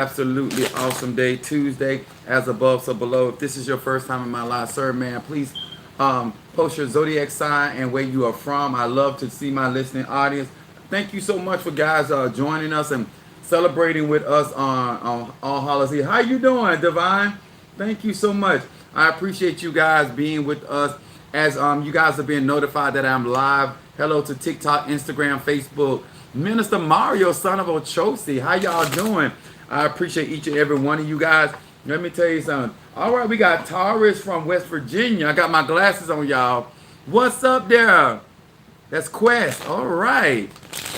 Absolutely awesome day, Tuesday, as above, so below. If this is your first time in my live, sir, man, please post your zodiac sign and where you are from. I love to see my listening audience. Thank you so much for guys joining us and celebrating with us on All Hallows Eve. How you doing, Divine? Thank you so much. I appreciate you guys being with us as you guys are being notified that I'm live. Hello to TikTok, Instagram, Facebook. Minister Mario, son of Ochosi, how y'all doing? I appreciate each and every one of you guys. Let me tell you something. All right, we got Taurus from West Virginia. I got my glasses on, y'all. What's up there? That's Quest. All right.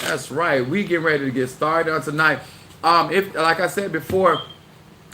That's right. We getting ready to get started on tonight. If, like I said before,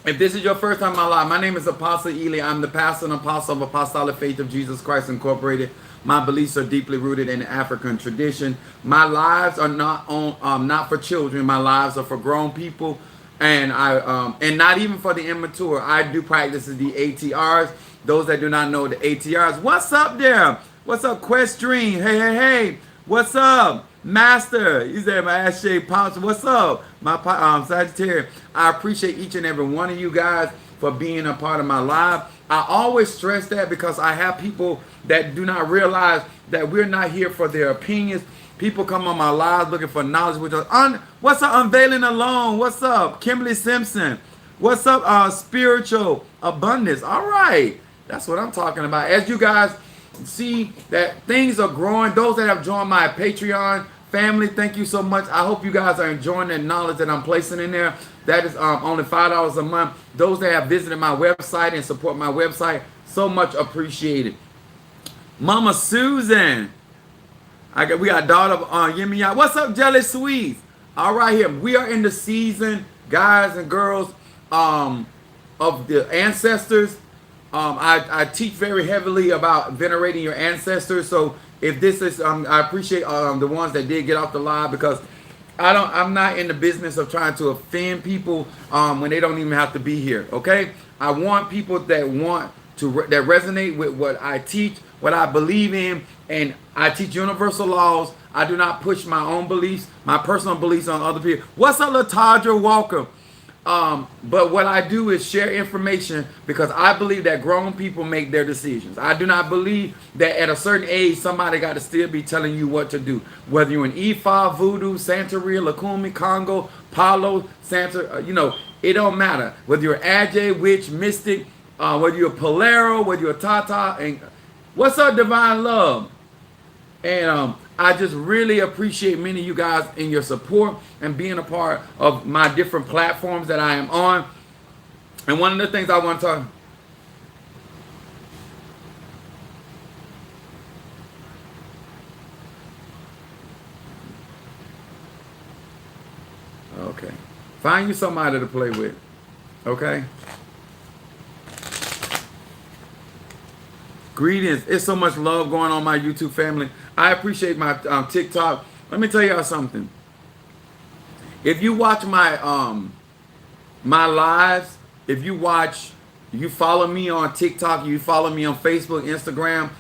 if this is your first time in my life, my name is Apostle Ely. I'm the pastor and apostle of Apostolic Faith of Jesus Christ Incorporated. My beliefs are deeply rooted in the African tradition. My lives are not for children. My lives are for grown people, and and not even for the immature. I do practice the ATRs. Those that do not know the ATRs, what's up there? What's up, Quest Dream? Hey, hey, hey. What's up, Master? You said my ass shaped pops. What's up, my Sagittarius? I appreciate each and every one of you guys for being a part of my live. I always stress that because I have people that do not realize that we're not here for their opinions. People come on my lives looking for knowledge. What's up, Unveiling Alone? What's up, Kimberly Simpson? What's up, Spiritual Abundance? All right, that's what I'm talking about. As you guys see that things are growing, those that have joined my Patreon family, thank you so much. I hope you guys are enjoying that knowledge that I'm placing in there. That is only $5 a month. Those that have visited my website and support my website, so much appreciated. Mama Susan, we got daughter Yemi. What's up, Jelly Sweets? All right, here we are in the season, guys and girls, of the ancestors. I teach very heavily about venerating your ancestors. So if this is, I appreciate the ones that did get off the live, because I'm not in the business of trying to offend people when they don't even have to be here. Okay, I want people that that resonate with what I teach, what I believe in, and I teach universal laws. I do not push my own beliefs, my personal beliefs on other people. What's up, Latadra Walker? But what I do is share information because I believe that grown people make their decisions. I do not believe that at a certain age somebody got to still be telling you what to do. Whether you're in Ifa, Voodoo, Santeria, Lakumi, Congo, Palo, Santa, it don't matter. Whether you're Ajay, Witch, Mystic, whether you're Polero, whether you're Tata, and what's up, Divine Love? And I just really appreciate many of you guys in your support and being a part of my different platforms that I am on. And one of the things I want to talk. Okay. Find you somebody to play with. Okay. Greetings. It's so much love going on my YouTube family. I appreciate my TikTok. Let me tell y'all something. If you watch my my lives, if you follow me on TikTok, you follow me on Facebook, Instagram,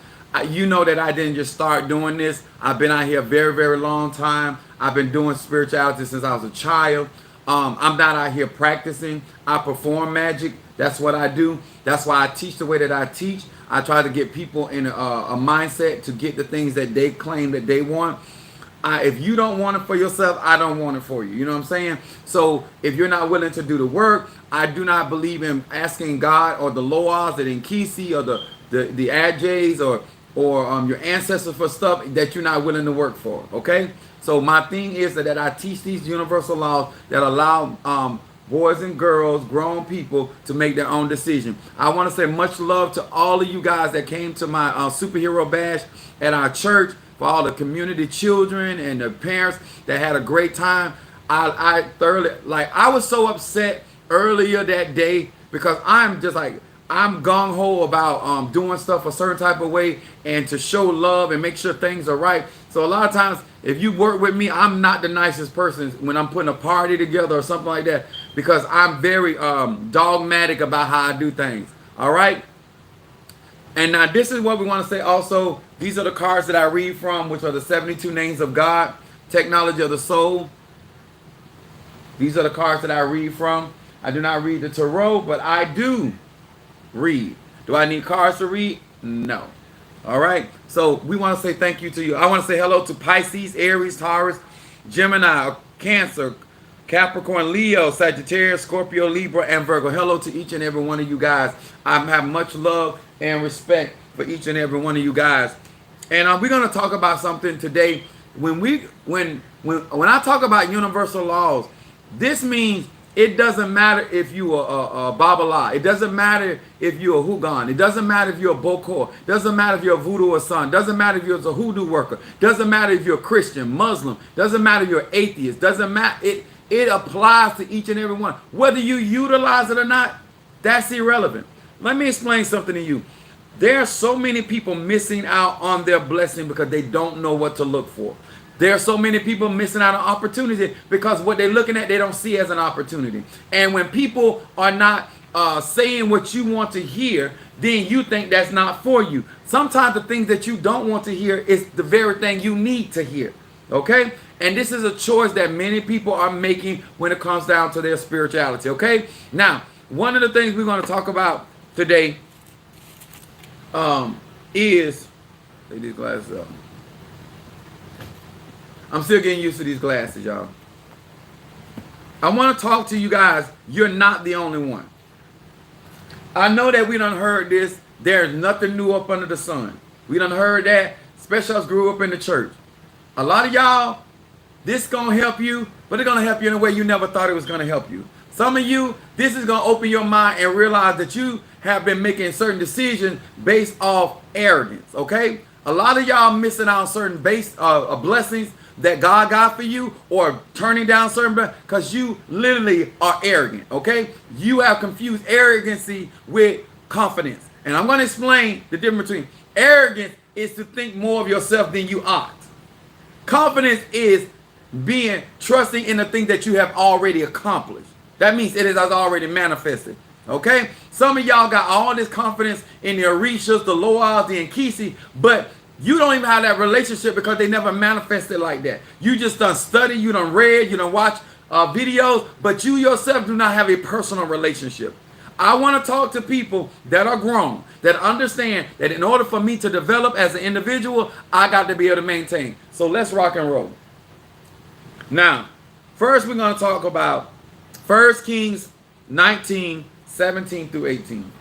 you know that I didn't just start doing this. I've been out here a very, very long time. I've been doing spirituality since I was a child. I'm not out here practicing. I perform magic. That's what I do. That's why I teach the way that I teach. I try to get people in a mindset to get the things that they claim that they want. If you don't want it for yourself, I don't want it for you. You know what I'm saying? So if you're not willing to do the work, I do not believe in asking God or the Loas, the Nkisi, or the Ajs or your ancestors for stuff that you're not willing to work for. Okay? So my thing is that I teach these universal laws that allow boys and girls, grown people, to make their own decision. I want to say much love to all of you guys that came to my superhero bash at our church, for all the community children and the parents that had a great time. I thoroughly, I was so upset earlier that day because I'm gung-ho about doing stuff a certain type of way and to show love and make sure things are right. So a lot of times, if you work with me, I'm not the nicest person when I'm putting a party together or something like that, because I'm very dogmatic about how I do things. All right? And now this is what we want to say also. These are the cards that I read from, which are the 72 names of God, technology of the soul. These are the cards that I read from. I do not read the tarot, but I do read. Do I need cards to read? No. All right. So we want to say thank you to you. I want to say hello to Pisces, Aries, Taurus, Gemini, Cancer, Capricorn, Leo, Sagittarius, Scorpio, Libra, and Virgo. Hello to each and every one of you guys. I have much love and respect for each and every one of you guys. And we're going to talk about something today. When I talk about universal laws, this means it doesn't matter if you are a Babala. It doesn't matter if you're a Hugan. It doesn't matter if you're a Bokor. It doesn't matter if you're a voodoo or son. It doesn't matter if you're a hoodoo worker. It doesn't matter if you're a Christian, Muslim. It doesn't matter if you're an atheist. It doesn't matter. It applies to each and every one. Whether you utilize it or not, that's irrelevant. Let me explain something to you. There are so many people missing out on their blessing because they don't know what to look for. There are so many people missing out on opportunity because what they're looking at, they don't see as an opportunity. And when people are not saying what you want to hear, then you think that's not for you. Sometimes the things that you don't want to hear is the very thing you need to hear. Okay? And this is a choice that many people are making when it comes down to their spirituality. Okay? Now, one of the things we're going to talk about today is, take these glasses up. I'm still getting used to these glasses, y'all. I want to talk to you guys. You're not the only one. I know that we done heard this. There's nothing new up under the sun. We done heard that, especially us grew up in the church. A lot of y'all, this is going to help you, but it's going to help you in a way you never thought it was going to help you. Some of you, this is going to open your mind and realize that you have been making certain decisions based off arrogance, okay? A lot of y'all missing out on certain blessings that God got for you, or turning down certain because you literally are arrogant, okay? You have confused arrogancy with confidence. And I'm going to explain the difference between arrogance is to think more of yourself than you ought. Confidence is being trusting in the thing that you have already accomplished. That means it has already manifested. Okay? Some of y'all got all this confidence in the Orishas, the Loas, the Nkisi, but you don't even have that relationship because they never manifested like that. You just done study, you done read, you done watch videos, but you yourself do not have a personal relationship. I want to talk to people that are grown, that understand that in order for me to develop as an individual, I got to be able to maintain. So let's rock and roll. Now, first we're going to talk about 1 Kings 19, 17 through 18.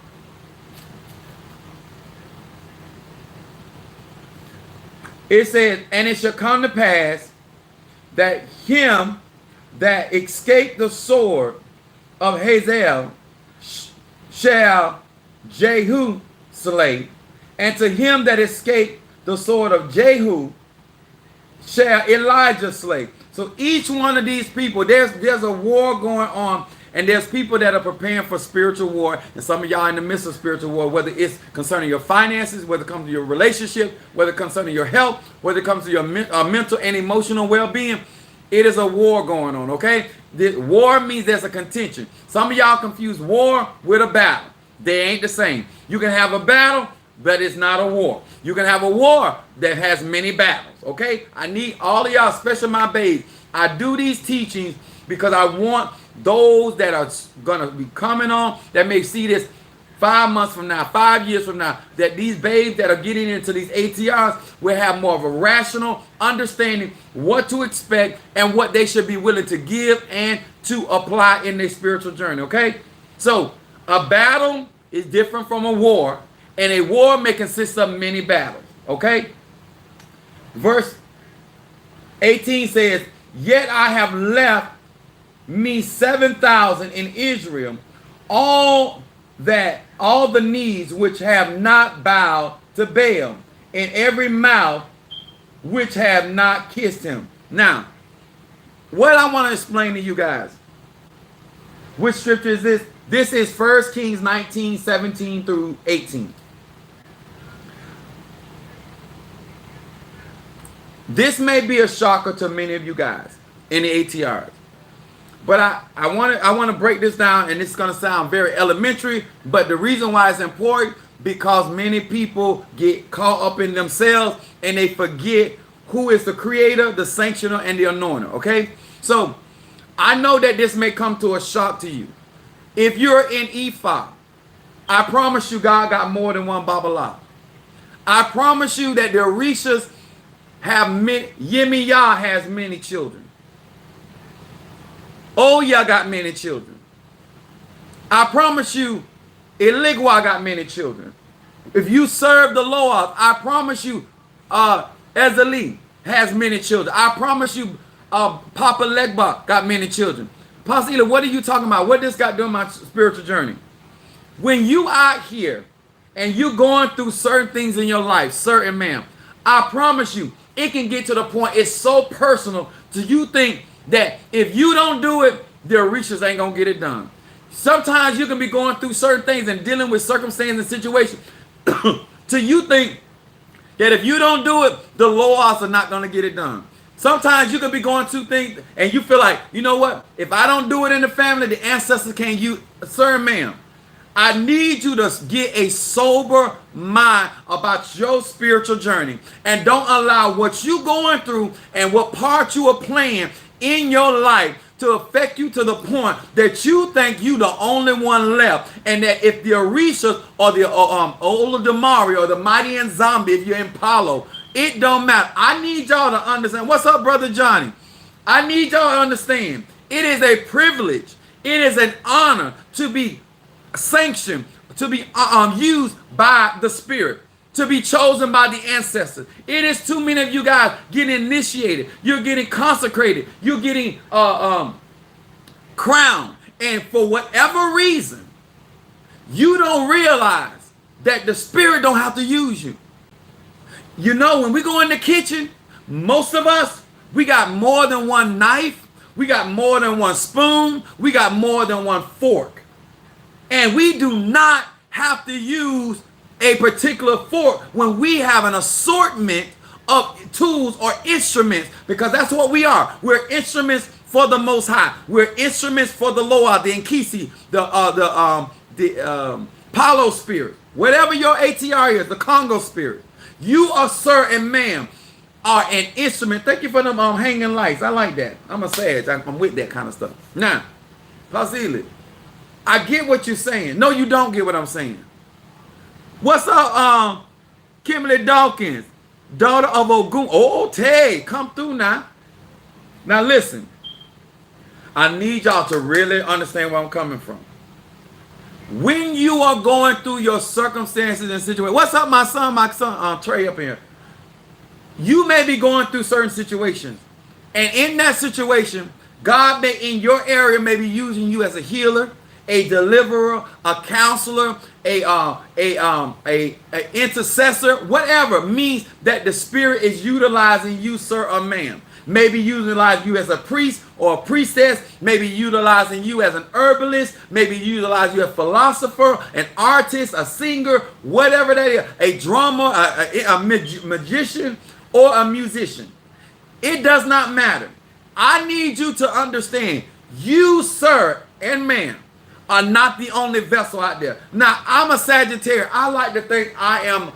It says, and it shall come to pass that him that escaped the sword of Hazael shall Jehu slay, and to him that escaped the sword of Jehu shall Elijah slay. So each one of these people, there's a war going on, and there's people that are preparing for spiritual war, and some of y'all in the midst of spiritual war, whether it's concerning your finances, whether it comes to your relationship, whether it comes to your health, whether it comes to your mental and emotional well-being. It is a war going on, okay? This war means there's a contention. Some of y'all confuse war with a battle. They ain't the same. You can have a battle, but it's not a war. You can have a war that has many battles, okay? I need all of y'all, especially my babes. I do these teachings because I want those that are going to be coming on, that may see this 5 months from now, 5 years from now, that these babes that are getting into these ATRs will have more of a rational understanding what to expect and what they should be willing to give and to apply in their spiritual journey, okay? So a battle is different from a war, and a war may consist of many battles, okay? Verse 18 says, yet I have left me 7,000 in Israel, all the knees which have not bowed to Baal, and every mouth which have not kissed him. Now, what I want to explain to you guys, which scripture is this? This is 1 Kings 19, 17 through 18. This may be a shocker to many of you guys in the ATRs. But I want to break this down, and it's going to sound very elementary, but the reason why it's important, because many people get caught up in themselves and they forget who is the creator, the sanctioner, and the anointer, okay? So I know that this may come to a shock to you. If you're in Ephah, I promise you God got more than one Babala. I promise you that the Orishas have many, Yemiyah has many children. Oya got many children. I promise you, Eligwa got many children. If you serve the Lord, I promise you, Ezeli has many children. I promise you, Papa Legba got many children. Pastor Ela, what are you talking about? What this got to do in my spiritual journey? When you out here and you're going through certain things in your life, certain man, I promise you, it can get to the point it's so personal to you think that if you don't do it, the Orishas ain't going to get it done. Sometimes you can be going through certain things and dealing with circumstances and situations till you think that if you don't do it, the laws are not going to get it done. Sometimes you can be going through things and you feel like, you know what? If I don't do it in the family, the ancestors can't use. Sir, ma'am, I need you to get a sober mind about your spiritual journey. And don't allow what you're going through and what part you are playing in your life to affect you to the point that you think you the only one left, and that if the Orishas or the Ola Damari or the Mighty and Zombie, if you're in Palo, it don't matter. I need y'all to understand. What's up, Brother Johnny? I need y'all to understand. It is a privilege. It is an honor to be sanctioned, to be used by the Spirit, to be chosen by the ancestors. It is too many of you guys getting initiated. You're getting consecrated. You're getting crowned. And for whatever reason, you don't realize that the Spirit don't have to use you. You know, when we go in the kitchen, most of us, we got more than one knife. We got more than one spoon. We got more than one fork. And we do not have to use a particular fork when we have an assortment of tools or instruments, because that's what we are. We're instruments for the Most High. We're instruments for the Loa, the Nkisi, the Palo spirit, whatever your ATR is, the Congo spirit. You are, sir and ma'am, are an instrument. Thank you for them hanging lights. I like that. I'm a sage. I'm with that kind of stuff. Now, Pasili, I get what you're saying. No, you don't get what I'm saying. What's up, Kimberly Dawkins, daughter of Ogun? Oh, Tay, come through now. Now listen, I need y'all to really understand where I'm coming from. When you are going through your circumstances and situations, what's up, my son, Trey up here? You may be going through certain situations, and in that situation, God may, in your area, may be using you as a healer, a deliverer, a counselor, a intercessor, whatever means that the Spirit is utilizing you, sir or ma'am. Maybe utilizing you as a priest or a priestess, maybe utilizing you as an herbalist, maybe utilizing you as a philosopher, an artist, a singer, whatever that is, a drummer, a magician, or a musician. It does not matter. I need you to understand, you, sir and ma'am, are not the only vessel out there. Now, I'm a Sagittarius. I like to think I am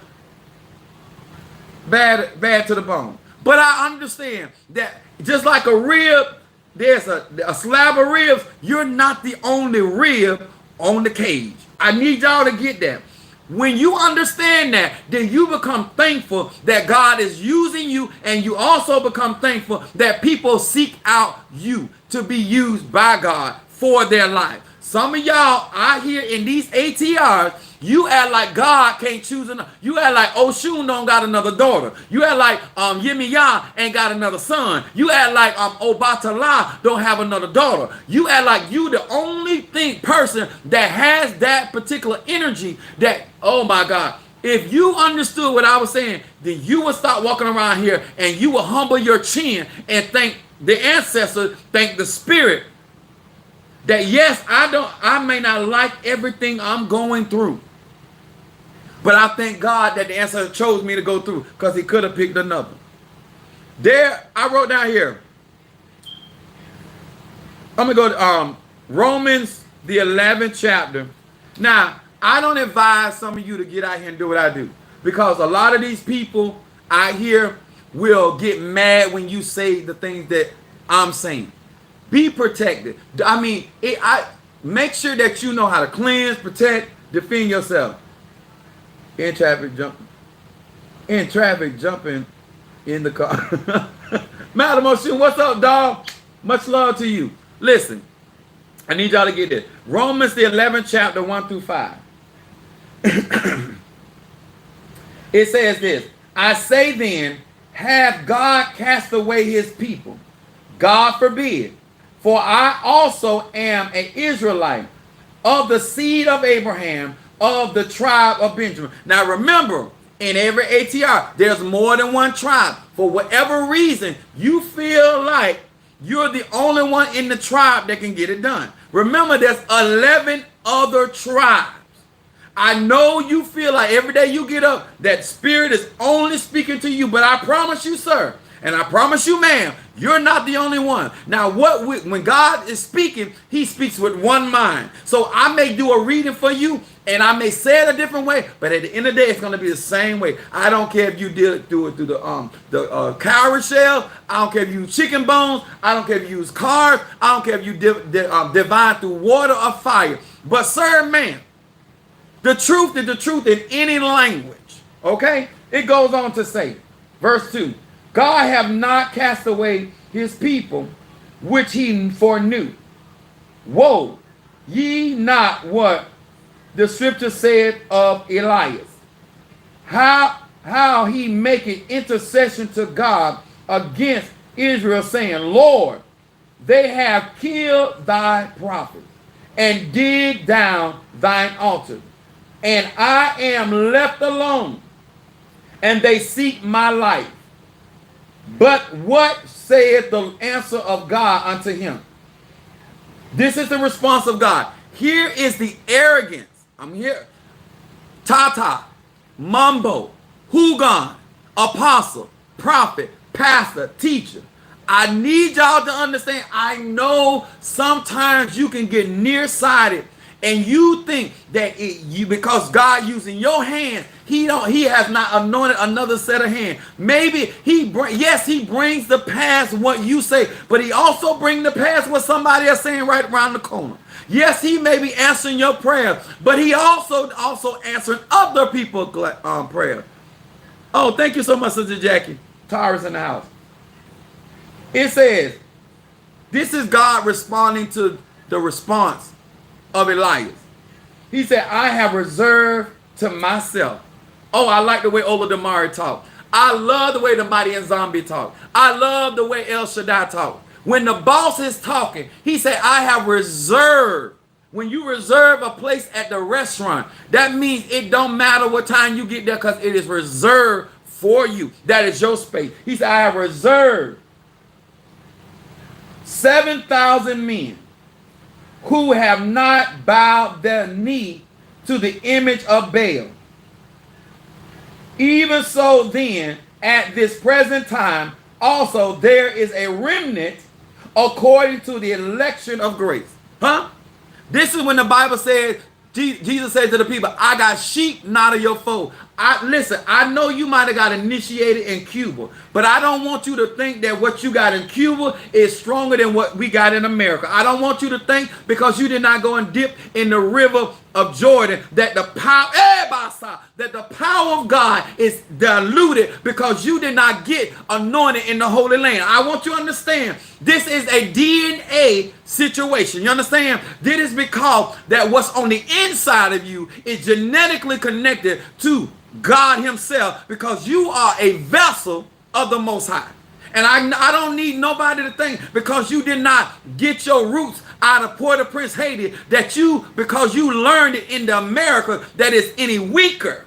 bad to the bone. But I understand that just like a rib, there's a slab of ribs. You're not the only rib on the cage. I need y'all to get that. When you understand that, then you become thankful that God is using you, and you also become thankful that people seek out you to be used by God for their life. Some of y'all out here in these ATRs, you act like God can't choose another. You act like Oshun don't got another daughter. You act like Yemiyah ain't got another son. You act like Obatala don't have another daughter. You act like you the only person that has that particular energy that, oh my God. If you understood what I was saying, then you would stop walking around here and you will humble your chin and thank the ancestors, thank the Spirit, that yes, I may not like everything I'm going through, but I thank God that the ancestor chose me to go through, because he could have picked another. There, I wrote down here. I'm going to go to Romans, the 11th chapter. Now, I don't advise some of you to get out here and do what I do, because a lot of these people out here will get mad when you say the things that I'm saying. Be protected. I mean, make sure that you know how to cleanse, protect, defend yourself. In traffic, jumping in the car. Madam Ocean, what's up, dog? Much love to you. Listen, I need y'all to get this. Romans the 11th chapter 1 through 5. It says this. I say then, have God cast away his people? God forbid. For I also am an Israelite, of the seed of Abraham, of the tribe of Benjamin. Now remember, in every ATR, there's more than one tribe. For whatever reason, you feel like you're the only one in the tribe that can get it done. Remember, there's 11 other tribes. I know you feel like every day you get up, that spirit is only speaking to you. But I promise you, sir, and I promise you, ma'am, you're not the only one. Now, when God is speaking, he speaks with one mind. So I may do a reading for you, and I may say it a different way, but at the end of the day, it's going to be the same way. I don't care if you do it through the cowrie shell. I don't care if you use chicken bones. I don't care if you use carbs. I don't care if you divine through water or fire. But sir, man, the truth is the truth in any language. Okay? It goes on to say, verse 2, God have not cast away his people, which he foreknew. Woe, ye not what the scripture said of Elias, how he maketh intercession to God against Israel, saying, Lord, they have killed thy prophets and dig down thine altar, and I am left alone, and they seek my life. But what saith the answer of God unto him? This is the response of God. Here is the arrogance. I'm here. Tata, Mumbo, Hugon, apostle, prophet, pastor, teacher. I need y'all to understand. I know sometimes you can get nearsighted and you think that because God using your hands, he has not anointed another set of hands. Maybe he brings the past what you say, but he also brings the past what somebody else saying right around the corner. Yes, he may be answering your prayer, but he also answering other people's prayer. Oh, thank you so much, Sister Jackie. Tara's in the house. It says, this is God responding to the response of Elias. He said, I have reserved to myself. Oh, I like the way Ola Damari talk. I love the way the Mighty and Zombie talk. I love the way El Shaddai talk. When the boss is talking, he said, I have reserved. When you reserve a place at the restaurant, that means it don't matter what time you get there because it is reserved for you. That is your space. He said, I have reserved 7,000 men who have not bowed their knee to the image of Baal. Even so then, at this present time, also there is a remnant according to the election of grace. Huh? This is when the Bible said, Jesus said to the people, I got sheep, not of your fold. Listen, I know you might have got initiated in Cuba, but I don't want you to think that what you got in Cuba is stronger than what we got in America. I don't want you to think because you did not go and dip in the river of Jordan that the power of God is diluted because you did not get anointed in the Holy Land. I want you to understand this is a DNA situation. You understand? This is because that what's on the inside of you is genetically connected to God himself because you are a vessel of the Most High. And I don't need nobody to think because you did not get your roots out of Port-au-Prince, Haiti, that because you learned it in the America, that is any weaker.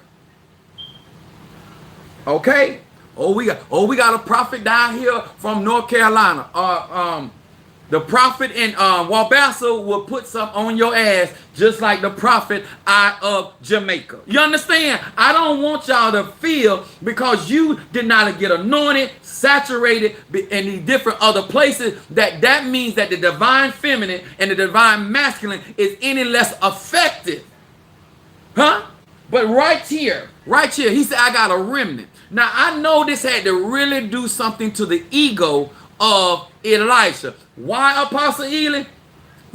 Okay? We got a prophet down here from North Carolina. The prophet in Wabassa will put something on your ass just like the prophet out of Jamaica. You understand? I don't want y'all to feel because you did not get anointed, saturated in these different other places that means that the divine feminine and the divine masculine is any less effective. Huh? But right here, he said, I got a remnant. Now, I know this had to really do something to the ego of Elisha. Why, Apostle Ely?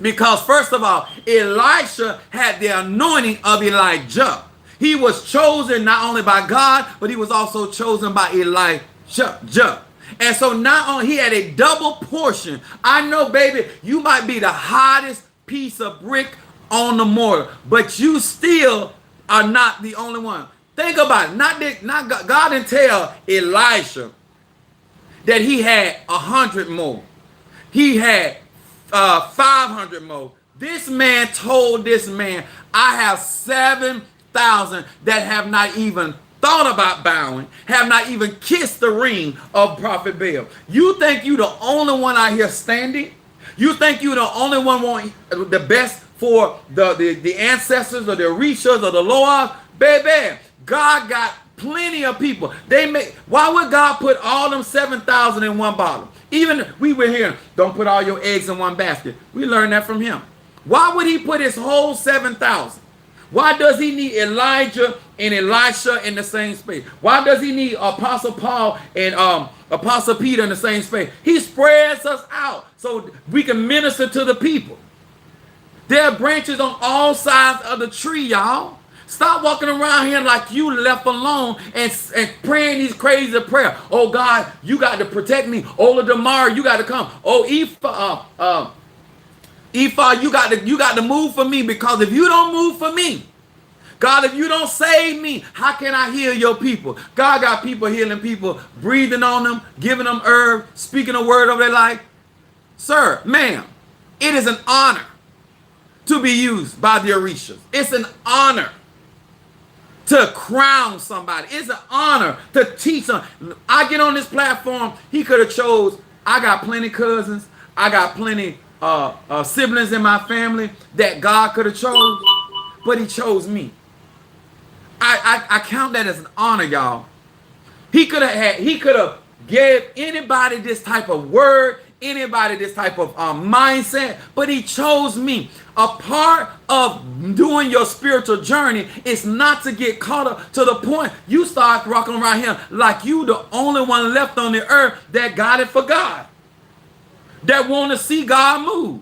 Because first of all, Elisha had the anointing of Elijah. He was chosen not only by God, but he was also chosen by Elijah. And so not only he had a double portion. I know, baby, you might be the hottest piece of brick on the mortar, but you still are not the only one. Think about it. God didn't tell Elisha that he had 100 more. He had 500 more. This man told this man, I have 7,000 that have not even thought about bowing, have not even kissed the ring of Prophet Baal. You think you the only one out here standing? You think you the only one want the best for the ancestors or the Orishas or the Loas? Baby, God got plenty of people. Why would God put all them 7,000 in one bottle? Even we were here, don't put all your eggs in one basket. We learned that from him. Why would he put his whole 7,000? Why does he need Elijah and Elisha in the same space? Why does he need Apostle Paul and Apostle Peter in the same space? He spreads us out so we can minister to the people. There are branches on all sides of the tree, y'all. Stop walking around here like you left alone and praying these crazy prayers. Oh, God, you got to protect me. Ola Damar, you got to come. Oh, Ephah, you got to move for me, because if you don't move for me, God, if you don't save me, how can I heal your people? God got people healing people, breathing on them, giving them herb, speaking a word over their life. Sir, ma'am, it is an honor to be used by the Orishas. It's an honor to crown somebody. It's an honor to teach them. I get on this platform, he could have chose, I got plenty cousins, I got plenty siblings in my family that God could have chose, but he chose me. I count that as an honor, y'all. He could have gave anybody this type of word, anybody this type of mindset, but he chose me. A part of doing your spiritual journey is not to get caught up to the point you start walking around here like you the only one left on the earth that got it for God, that want to see God move.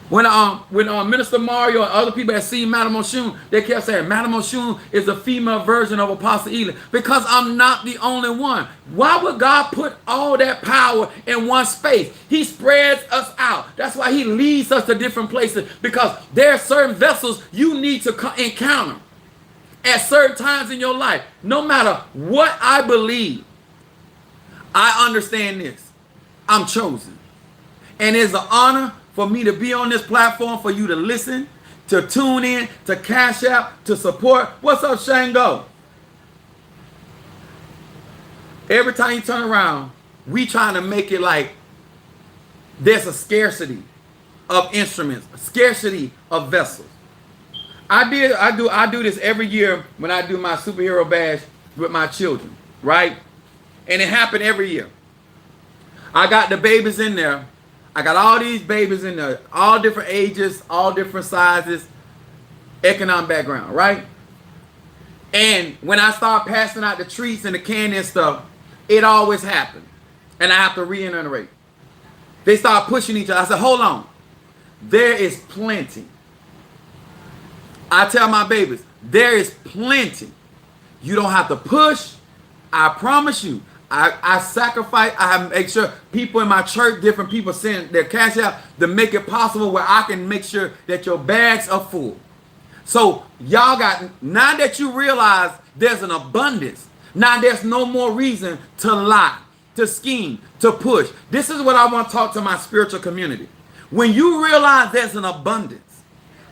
When Minister Mario and other people had seen Madame Oshun, they kept saying, Madame Oshun is a female version of Apostle Ely, because I'm not the only one. Why would God put all that power in one space? He spreads us out. That's why he leads us to different places, because there are certain vessels you need to encounter at certain times in your life. No matter what I believe, I understand this. I'm chosen. And it's an honor for me to be on this platform, for you to listen, to tune in, to cash out, to support. What's up, Shango? Every time you turn around, we trying to make it like there's a scarcity of instruments, a scarcity of vessels. I do this every year when I do my superhero bash with my children, right? And it happened every year. I got the babies in there. I got all these babies in there, all different ages, all different sizes, economic background, right? And when I start passing out the treats and the candy and stuff, it always happens. And I have to reiterate. They start pushing each other. I said, hold on. There is plenty. I tell my babies, there is plenty. You don't have to push. I promise you. I sacrifice. I make sure people in my church, different people send their cash out to make it possible where I can make sure that your bags are full. So y'all now that you realize there's an abundance, now there's no more reason to lie, to scheme, to push. This is what I want to talk to my spiritual community. When you realize there's an abundance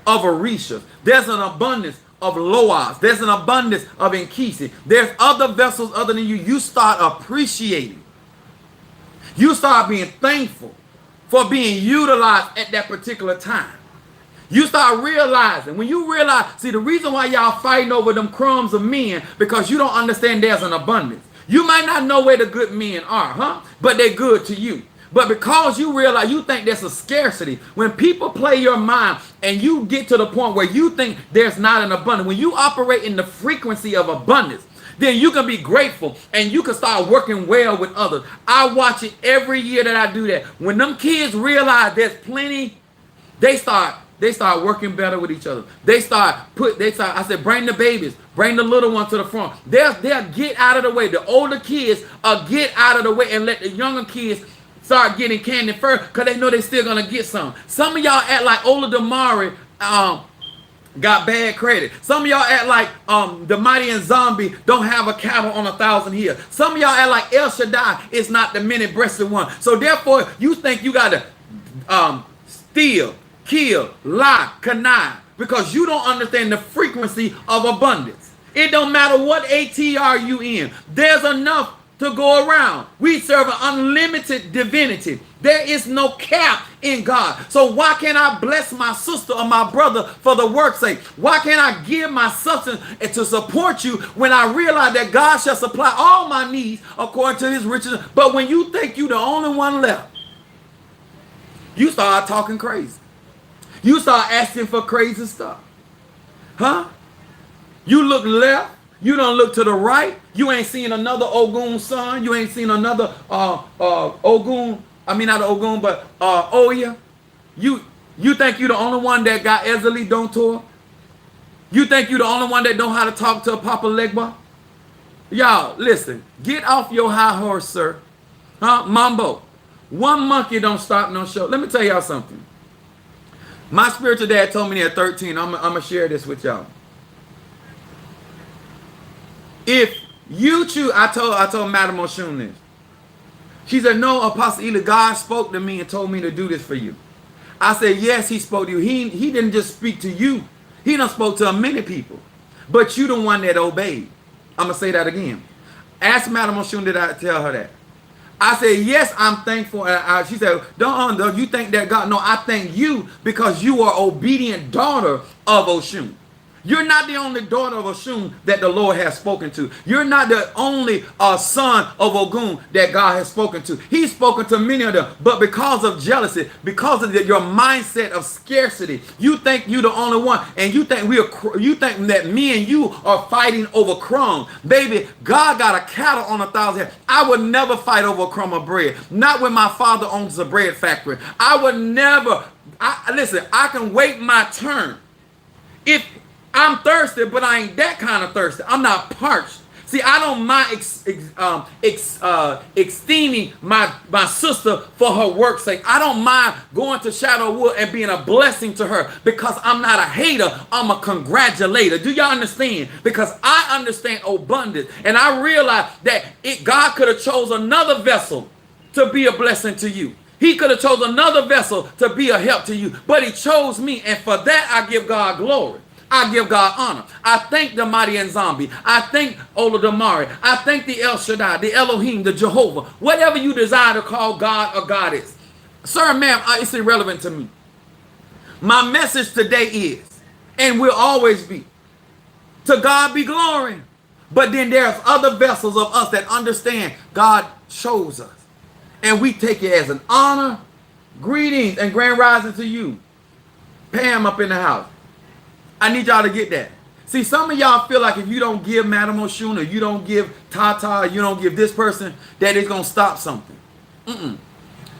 of Orisha, there's an abundance of Loas, there's an abundance of Nkisi, there's other vessels other than you, you start appreciating. You start being thankful for being utilized at that particular time. You start realizing, when you realize, see, the reason why y'all fighting over them crumbs of men, because you don't understand there's an abundance. You might not know where the good men are, but they're good to you. But because you realize, you think there's a scarcity, when people play your mind and you get to the point where you think there's not an abundance, when you operate in the frequency of abundance, then you can be grateful and you can start working well with others. I watch it every year that I do that. When them kids realize there's plenty, they start working better with each other. I said, bring the babies, bring the little one to the front. They'll get out of the way. The older kids get out of the way and let the younger kids start getting candy first, because they know they're still gonna get some. Some of y'all act like Ola Damari got bad credit. Some of y'all act like the Mighty and Zombie don't have a cattle on 1,000 hills. Some of y'all act like El Shaddai is not the many-breasted one. So therefore, you think you got to steal, kill, lie, connive, because you don't understand the frequency of abundance. It don't matter what ATR you in. There's enough to go around. We serve an unlimited divinity. There is no cap in God. So why can't I bless my sister or my brother for the work's sake? Why can't I give my substance to support you when I realize that God shall supply all my needs according to his riches? But when you think you're the only one left, you start talking crazy. You start asking for crazy stuff. Huh? You look left. You don't look to the right. You ain't seen another Ogun son. You ain't seen another Ogun. I mean, not Ogun, but Oya. You think you the only one that got Ezeli Dontor? You think you the only one that know how to talk to a Papa Legba? Y'all, listen. Get off your high horse, sir. Huh? Mambo. One monkey don't stop no show. Let me tell y'all something. My spiritual dad told me at 13. I'm going to share this with y'all. If you choose, I told Madam Oshun this. She said, no, Apostle Ely, God spoke to me and told me to do this for you. I said, yes, he spoke to you. He didn't just speak to you. He done spoke to many people. But you the one that obeyed. I'm going to say that again. Ask Madam Oshun, did I tell her that? I said, yes, I'm thankful. She said, don't you think that God? No, I thank you because you are obedient daughter of Oshun. You're not the only daughter of Oshun that the Lord has spoken to. You're not the only son of Ogun that God has spoken to. He's spoken to many of them. But because of jealousy, because of your mindset of scarcity, you think you're the only one. And you think you think that me and you are fighting over crumbs. Baby, God got a cattle on 1,000 heads. I would never fight over a crumb of bread. Not when my father owns a bread factory. I would never. Listen, I can wait my turn. If I'm thirsty, but I ain't that kind of thirsty. I'm not parched. See, I don't mind esteeming my sister for her work's sake. I don't mind going to Shadow Wood and being a blessing to her because I'm not a hater. I'm a congratulator. Do y'all understand? Because I understand abundance. And I realize that God could have chose another vessel to be a blessing to you. He could have chose another vessel to be a help to you. But he chose me. And for that, I give God glory. I give God honor. I thank the Mighty and Zombie. I thank Ola Damari. I thank the El Shaddai, the Elohim, the Jehovah. Whatever you desire to call God or Goddess. Sir, ma'am, it's irrelevant to me. My message today is, and will always be, to God be glory. But then there's other vessels of us that understand God chose us. And we take it as an honor. Greetings and grand rising to you. Pam up in the house. I need y'all to get that. See, some of y'all feel like if you don't give Madam Oshun or you don't give Tata, or you don't give this person, that it's going to stop something.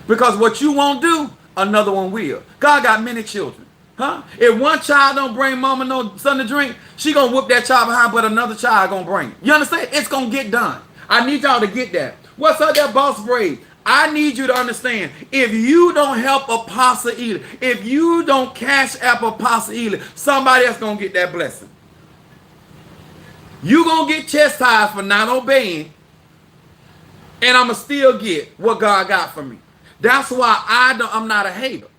Because what you won't do, another one will. God got many children. Huh? If one child don't bring mama no something to drink, she going to whoop that child behind, but another child going to bring it. You understand? It's going to get done. I need y'all to get that. What's up there, Boss Brave? I need you to understand, if you don't help Apostle Ely, if you don't cash app Apostle Ely, somebody else going to get that blessing. You going to get chastised for not obeying, and I'm going to still get what God got for me. That's why I'm not a hater.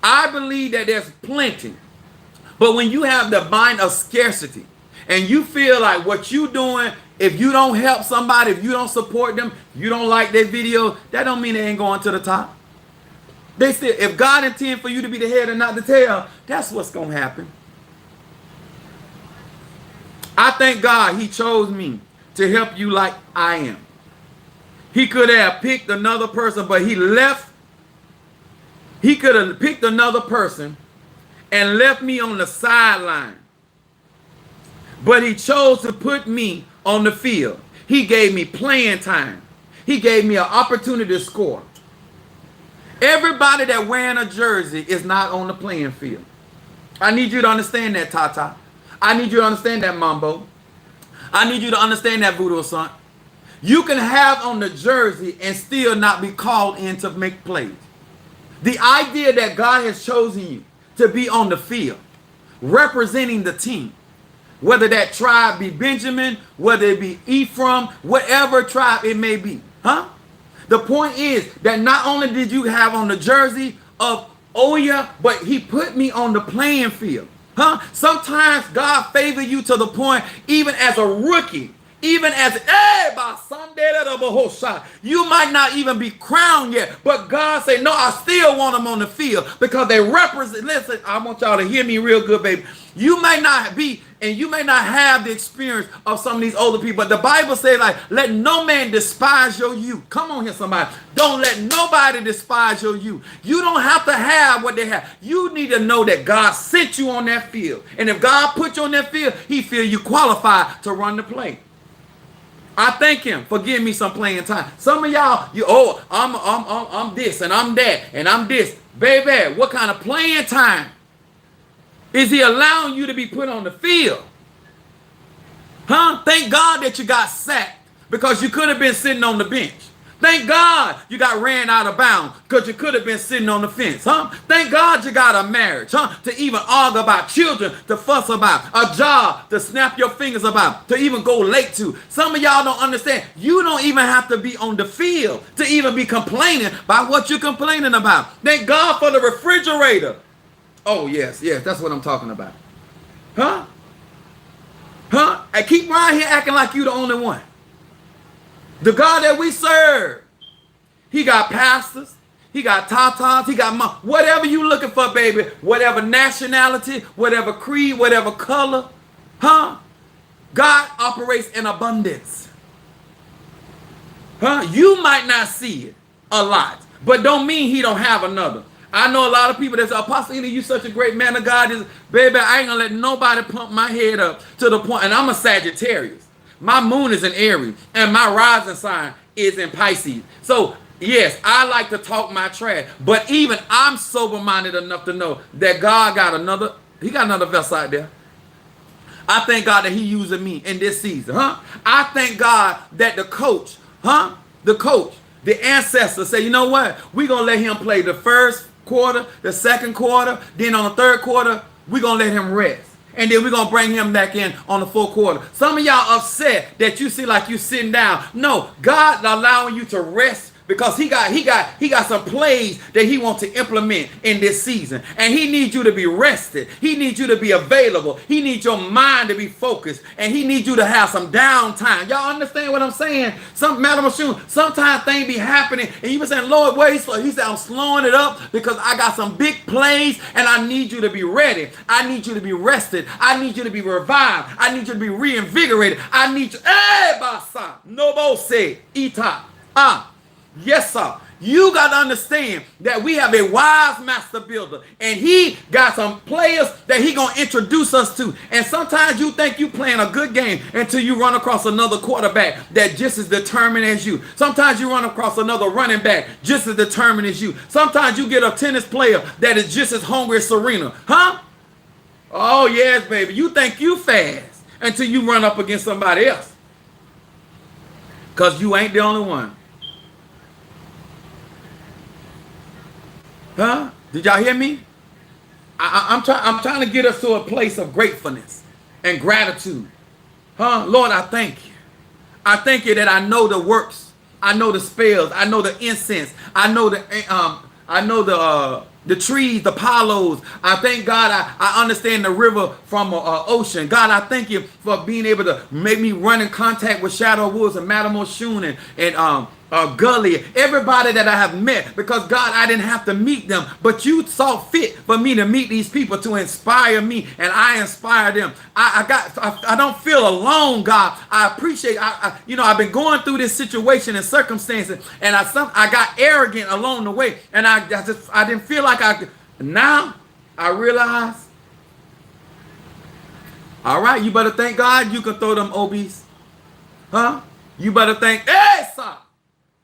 I believe that there's plenty. But when you have the mind of scarcity, and you feel like what you doing, if you don't help somebody, if you don't support them, you don't like their video, that don't mean they ain't going to the top. They said, if God intends for you to be the head and not the tail, that's what's going to happen. I thank God he chose me to help you like I am. He could have picked another person, but he left. He could have picked another person and left me on the sideline. But he chose to put me on the field. He gave me playing time. He gave me an opportunity to score. Everybody that wearing a jersey is not on the playing field. I need you to understand that, Tata. I need you to understand that, Mambo. I need you to understand that, Voodoo Son. You can have on the jersey and still not be called in to make plays. The idea that God has chosen you to be on the field, representing the team, whether that tribe be Benjamin, whether it be Ephraim, whatever tribe it may be, huh? The point is that not only did you have on the jersey of Oya, but he put me on the playing field, huh? Sometimes God favor you to the point, even as a rookie, even as you might not even be crowned yet, but God said, no, I still want them on the field because they represent. Listen, I want y'all to hear me real good, baby. You may not be, and you may not have the experience of some of these older people, but the Bible says, like, let no man despise your youth. Come on here, somebody. Don't let nobody despise your youth. You don't have to have what they have. You need to know that God sent you on that field. And if God put you on that field, he feel you qualified to run the play. I thank him for giving me some playing time. Some of y'all, I'm this and I'm that and I'm this. Baby, what kind of playing time is he allowing you to be put on the field? Huh? Thank God that you got sacked because you could have been sitting on the bench. Thank God you got ran out of bounds because you could have been sitting on the fence, huh? Thank God you got a marriage, huh? To even argue about children, to fuss about, a job to snap your fingers about, to even go late to. Some of y'all don't understand. You don't even have to be on the field to even be complaining about what you're complaining about. Thank God for the refrigerator. Oh, yes, that's what I'm talking about. Huh? Huh? And keep right here acting like you the only one. The God that we serve, he got pastors, he got tatas, he got mom, whatever you looking for, baby, whatever nationality, whatever creed, whatever color, huh? God operates in abundance. Huh? You might not see it a lot, but don't mean he don't have another. I know a lot of people that say, Apostle Ely, you such a great man of God. Baby, I ain't gonna let nobody pump my head up to the point, and I'm a Sagittarius. My moon is in Aries, and my rising sign is in Pisces. So, yes, I like to talk my trash, but even I'm sober-minded enough to know that God got another vessel out there. I thank God that he using me in this season, huh? I thank God that the coach, the ancestor say, you know what? We're going to let him play the first quarter, the second quarter, then on the third quarter, we're going to let him rest. And then we're going to bring him back in on the fourth quarter. Some of y'all upset that you see like you sitting down. No, God allowing you to rest because he got some plays that he wants to implement in this season. And he needs you to be rested. He needs you to be available. He needs your mind to be focused. And he needs you to have some downtime. Y'all understand what I'm saying? Sometimes things be happening and you be saying, Lord, where he's slow? He said, I'm slowing it up because I got some big plays and I need you to be ready. I need you to be rested. I need you to be revived. I need you to be reinvigorated. I need you. Nobo say, Ita. Yes, sir. You got to understand that we have a wise master builder, and he got some players that he going to introduce us to. And sometimes you think you playing a good game until you run across another quarterback that just as determined as you. Sometimes you run across another running back just as determined as you. Sometimes you get a tennis player that is just as hungry as Serena. Huh? Oh, yes, baby. You think you fast until you run up against somebody else. Because you ain't the only one. Huh? Did y'all hear me? I'm trying to get us to a place of gratefulness and gratitude. Huh? Lord, I thank you. I thank you that I know the works. I know the spells. I know the incense. I know the trees, the palos. I thank God I understand the river from ocean. God, I thank you for being able to make me run in contact with Shadow Woods and Madam Oshun and Gully, everybody that I have met, because God, I didn't have to meet them, but you saw fit for me to meet these people to inspire me, and I inspire them. I don't feel alone, God. I appreciate. I've been going through this situation and circumstances, and I got arrogant along the way, and I didn't feel like Now I realize. All right, you better thank God you can throw them OBs. Huh? You better think, hey, son.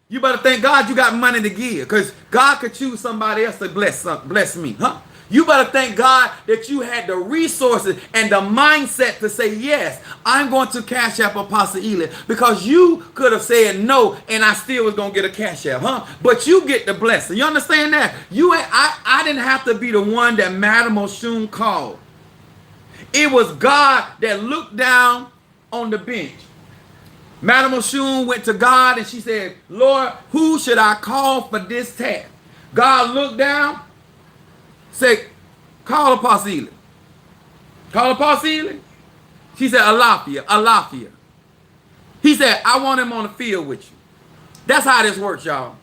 You better thank God you got money to give, because God could choose somebody else to bless me. Huh? You better thank God that you had the resources and the mindset to say, yes, I'm going to cash app Apostle Ely, because you could have said no and I still was going to get a cash app, huh? But you get the blessing. You understand that? I didn't have to be the one that Madam Oshun called. It was God that looked down on the bench. Madam Oshun went to God and she said, Lord, who should I call for this task? God looked down, said, call Apostle Ely. Call Apostle Ely. She said, Alafia. He said, I want him on the field with you. That's how this works, y'all.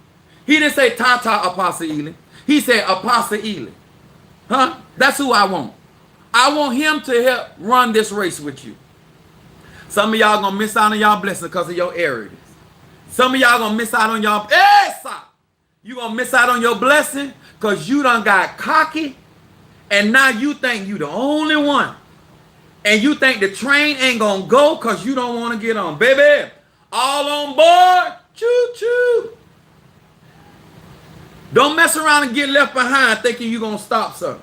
He didn't say Tata Apostle Ely. He said Apostle Ely. Huh? That's who I want. I want him to help run this race with you. Some of y'all gonna miss out on y'all blessing because of your arrogance. Some of y'all gonna miss out on y'all. You gonna miss out on your blessing because you done got cocky, and now you think you the only one. And you think the train ain't gonna go because you don't want to get on. Baby, all on board. Choo-choo. Don't mess around and get left behind thinking you gonna stop something.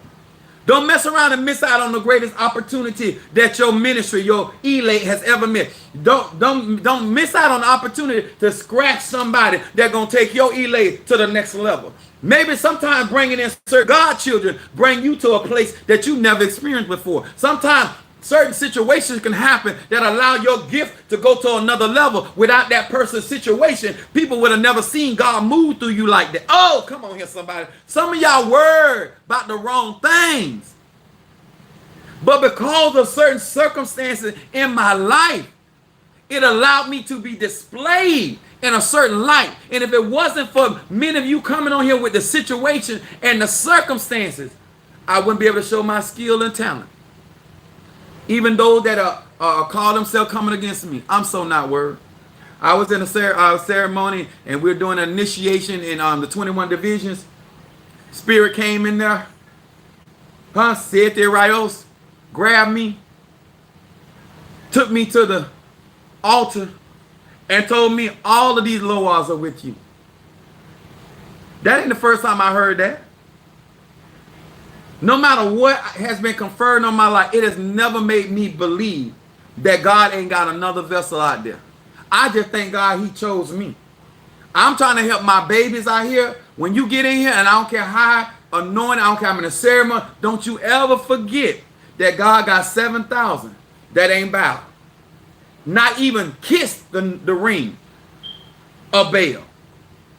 Don't mess around and miss out on the greatest opportunity that your ministry, your elate has ever missed. Don't miss out on the opportunity to scratch somebody that's going to take your elate to the next level. Maybe sometimes bringing in certain God children bring you to a place that you never experienced before. Sometimes certain situations can happen that allow your gift to go to another level. Without that person's situation, people would have never seen God move through you like that. Oh, come on here, somebody. Some of y'all worried about the wrong things. But because of certain circumstances in my life, it allowed me to be displayed in a certain light. And if it wasn't for many of you coming on here with the situation and the circumstances, I wouldn't be able to show my skill and talent. Even those that call themselves coming against me, I'm so not worried. I was in a ceremony and we're doing an initiation in the 21 divisions. Spirit came in there, said their rayos, grabbed me, took me to the altar, and told me all of these Loas are with you. That ain't the first time I heard that. No matter what has been conferred on my life, it has never made me believe that God ain't got another vessel out there. I just thank God he chose me. I'm trying to help my babies out here. When you get in here, and I don't care how anointed, I don't care I'm in a ceremony, don't you ever forget that God got 7,000 that ain't bowed. Not even kissed the ring of Baal.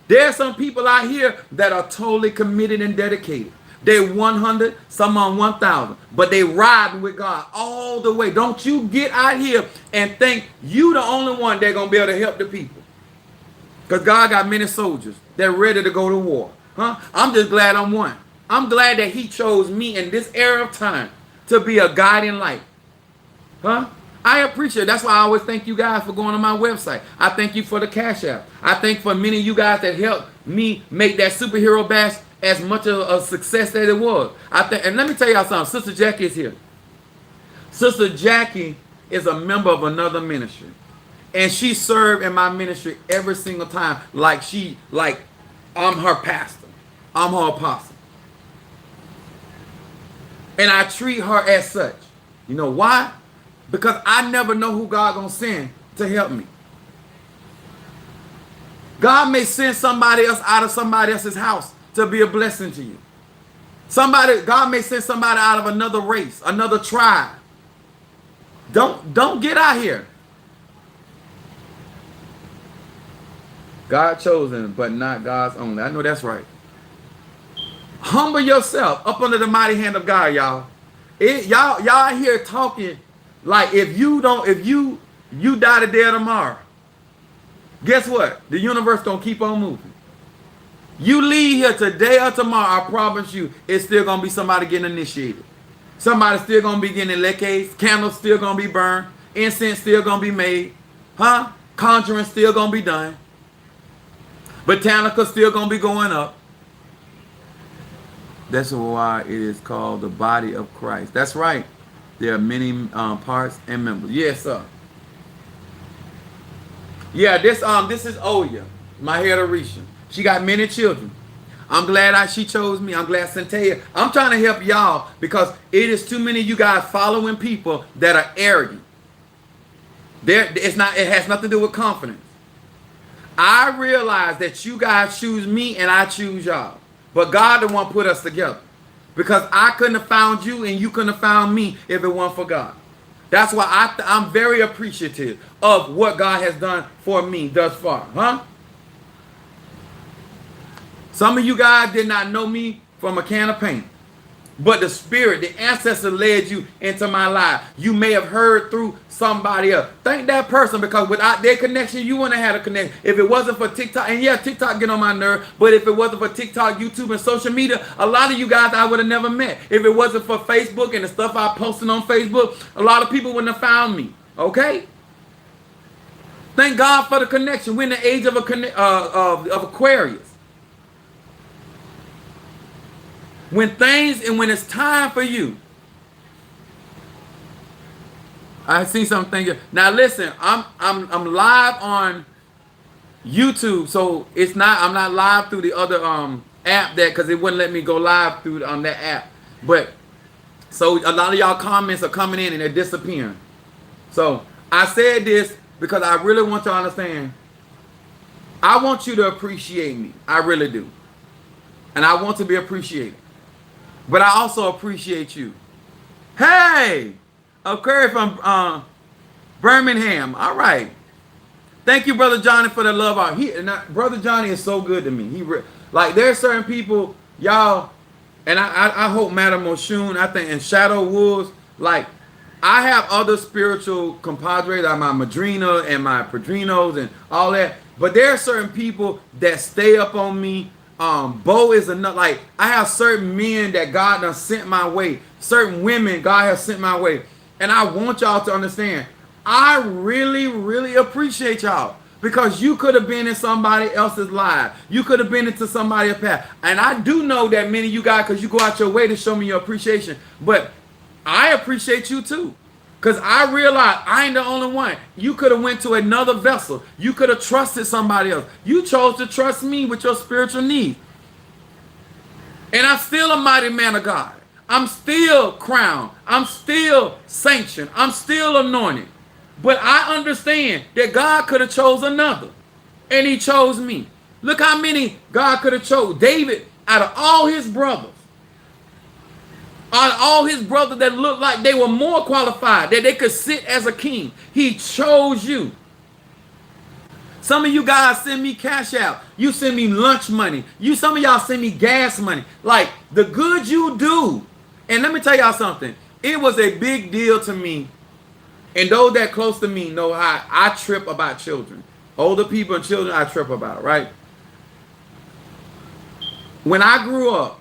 There are some people out here that are totally committed and dedicated. They 100, some on 1,000, but they riding with God all the way. Don't you get out here and think you the only one that's going to be able to help the people. Because God got many soldiers that are ready to go to war. I'm just glad I'm one. I'm glad that he chose me in this era of time to be a guiding light. I appreciate it. That's why I always thank you guys for going on my website. I thank you for the Cash App. I thank for many of you guys that helped me make that superhero bash as much of a success that it was. And let me tell y'all something. Sister Jackie is here. Sister Jackie is a member of another ministry. And she served in my ministry every single time like I'm her pastor. I'm her apostle. And I treat her as such. You know why? Because I never know who God gonna send to help me. God may send somebody else out of somebody else's house to be a blessing to you. God may send somebody out of another race, another tribe. Don't get out here. God chosen, but not God's only. I know that's right. Humble yourself up under the mighty hand of God, y'all. Y'all here talking like if you die today or tomorrow, guess what? The universe gonna keep on moving. You leave here today or tomorrow, I promise you, it's still going to be somebody getting initiated. Somebody still going to be getting leches. Candles still going to be burned. Incense still going to be made. Conjuring still going to be done. Botanica still going to be going up. That's why it is called the body of Christ. That's right. There are many parts and members. Yes, sir. Yeah, this is Oya, my hair Orisha. She got many children. I'm glad she chose me. I'm glad Centea. I'm trying to help y'all because it is too many of you guys following people that are arrogant. It has nothing to do with confidence. I realize that you guys choose me and I choose y'all. But God the one put us together. Because I couldn't have found you and you couldn't have found me if it weren't for God. That's why I'm very appreciative of what God has done for me thus far. Huh? Some of you guys did not know me from a can of paint. But the spirit, the ancestor led you into my life. You may have heard through somebody else. Thank that person, because without their connection, you wouldn't have had a connection. If it wasn't for TikTok, and yeah, TikTok get on my nerve, but if it wasn't for TikTok, YouTube, and social media, a lot of you guys I would have never met. If it wasn't for Facebook and the stuff I posted on Facebook, a lot of people wouldn't have found me. Okay? Thank God for the connection. We're in the age of Aquarius. When it's time for you. I see something. Now listen, I'm live on YouTube, so I'm not live through the other app because it wouldn't let me go live through that app. But so a lot of y'all comments are coming in and they're disappearing. So I said this because I really want you to understand. I want you to appreciate me. I really do. And I want to be appreciated. But I also appreciate you. Hey! Curry from Birmingham. All right. Thank you, Brother Johnny, for the love out. Brother Johnny is so good to me. Like, there are certain people, y'all, and I hope Madam Oshun, I think, and Shadow Wolves, like, I have other spiritual compadres, like my Madrina and my Padrinos and all that. But there are certain people that stay up on me. Bo is enough. Like, I have certain men that God done sent my way. Certain women God has sent my way. And I want y'all to understand, I really, really appreciate y'all. Because you could have been in somebody else's life. You could have been into somebody else's path. And I do know that many of you guys, because you go out your way to show me your appreciation. But I appreciate you too. Because I realize I ain't the only one. You could have went to another vessel. You could have trusted somebody else. You chose to trust me with your spiritual needs. And I'm still a mighty man of God. I'm still crowned. I'm still sanctioned. I'm still anointed. But I understand that God could have chose another. And he chose me. Look how many God could have chose. David, out of all his brothers, that looked like they were more qualified, that they could sit as a king, he chose you. Some of you guys send me cash out. You send me lunch money. Some of y'all send me gas money. Like, the good you do. And let me tell y'all something. It was a big deal to me. And those that close to me know how I trip about children. Older people and children, I trip about, right? When I grew up,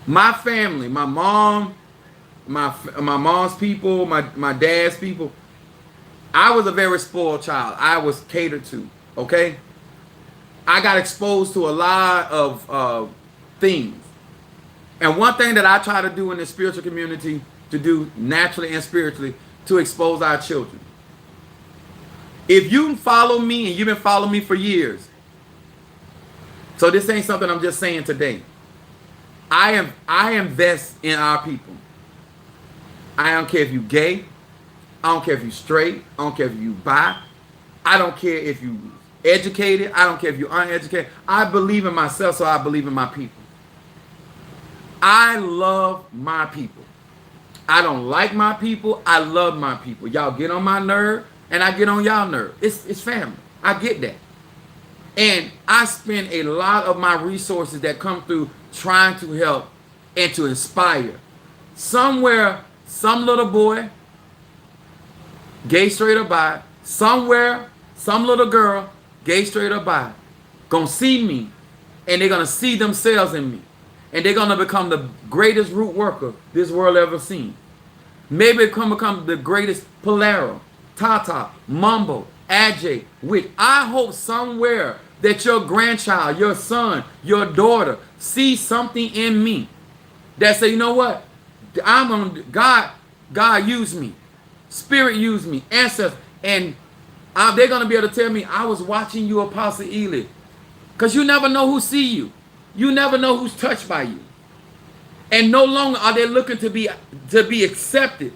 my family, my mom, my mom's people, my dad's people, I was a very spoiled child. I was catered to, okay? I got exposed to a lot of things. And one thing that I try to do in the spiritual community, to do naturally and spiritually, to expose our children. If you follow me, and you've been following me for years, so this ain't something I'm just saying today. I invest in our people. I don't care if you gay. I don't care if you straight. I don't care if you bi. I don't care if you educated. I don't care if you uneducated. I believe in myself, so I believe in my people. I love my people. I don't like my people. I love my people. Y'all get on my nerve, and I get on y'all nerve. It's family. I get that. And I spend a lot of my resources that come through trying to help and to inspire. Somewhere, some little boy, gay, straight, or bi, somewhere, some little girl, gay, straight, or bi, gonna see me, and they're gonna see themselves in me. And they're gonna become the greatest root worker this world ever seen. Maybe become the greatest Polaro, Tata, Mumbo, Ajay, which I hope somewhere that your grandchild, your son, your daughter see something in me that say, you know what? God use me. Spirit use me. Ancestors. And They're going to be able to tell me, I was watching you, Apostle Ely. Because you never know who see you. You never know who's touched by you. And no longer are they looking to be accepted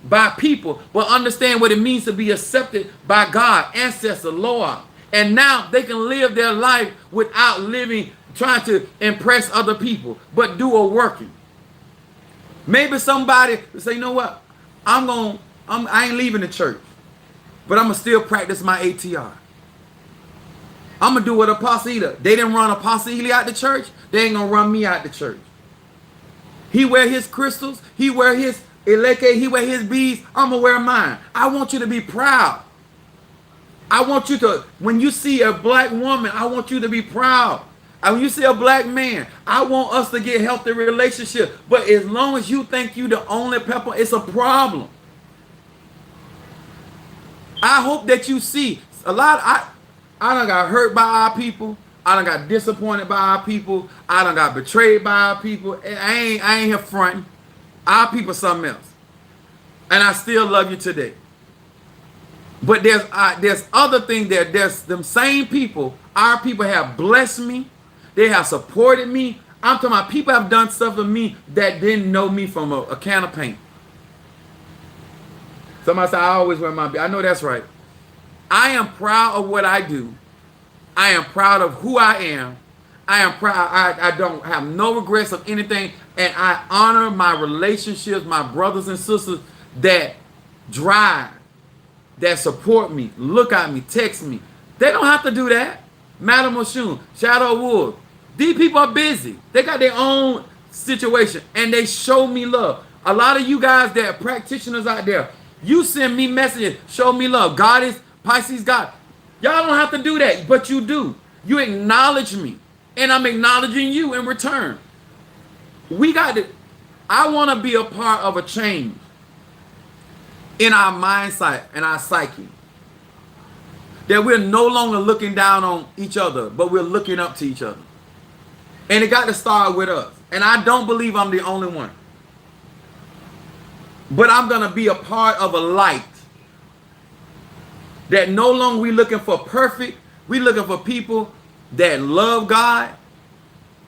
by people, but understand what it means to be accepted by God, ancestor, Lord. And now they can live their life without trying to impress other people, but do a working. Maybe somebody will say, you know what? I ain't leaving the church, but I'm going to still practice my ATR. I'm going to do what Apostle Ely. They didn't run Apostle Ely out the church. They ain't going to run me out the church. He wear his crystals. He wear his eleke. He wear his beads. I'm going to wear mine. I want you to be proud. I want you to, when you see a black woman, I want you to be proud. And when you see a black man, I want us to get healthy relationship. But as long as you think you the only pepper, it's a problem. I hope that you see a lot. I done got hurt by our people. I done got disappointed by our people. I done got betrayed by our people. I ain't here fronting. Our people something else. And I still love you today. But there's other things there. There's them same people. Our people have blessed me. They have supported me. I'm talking about people have done stuff to me that didn't know me from a can of paint. Somebody said, I always wear my beard. I know that's right. I am proud of what I do. I am proud of who I am. I am proud. I don't have no regrets of anything. And I honor my relationships, my brothers and sisters that drive, that support me, look at me, text me. They don't have to do that. Madam Oshun, Shadow Wolf. These people are busy. They got their own situation and they show me love. A lot of you guys that are practitioners out there, you send me messages, show me love. God is Pisces God. Y'all don't have to do that, but you do. You acknowledge me and I'm acknowledging you in return. I want to be a part of a change in our mindset and our psyche. That we're no longer looking down on each other, but we're looking up to each other. And it got to start with us. And I don't believe I'm the only one. But I'm going to be a part of a light. That no longer we looking for perfect. We looking for people that love God.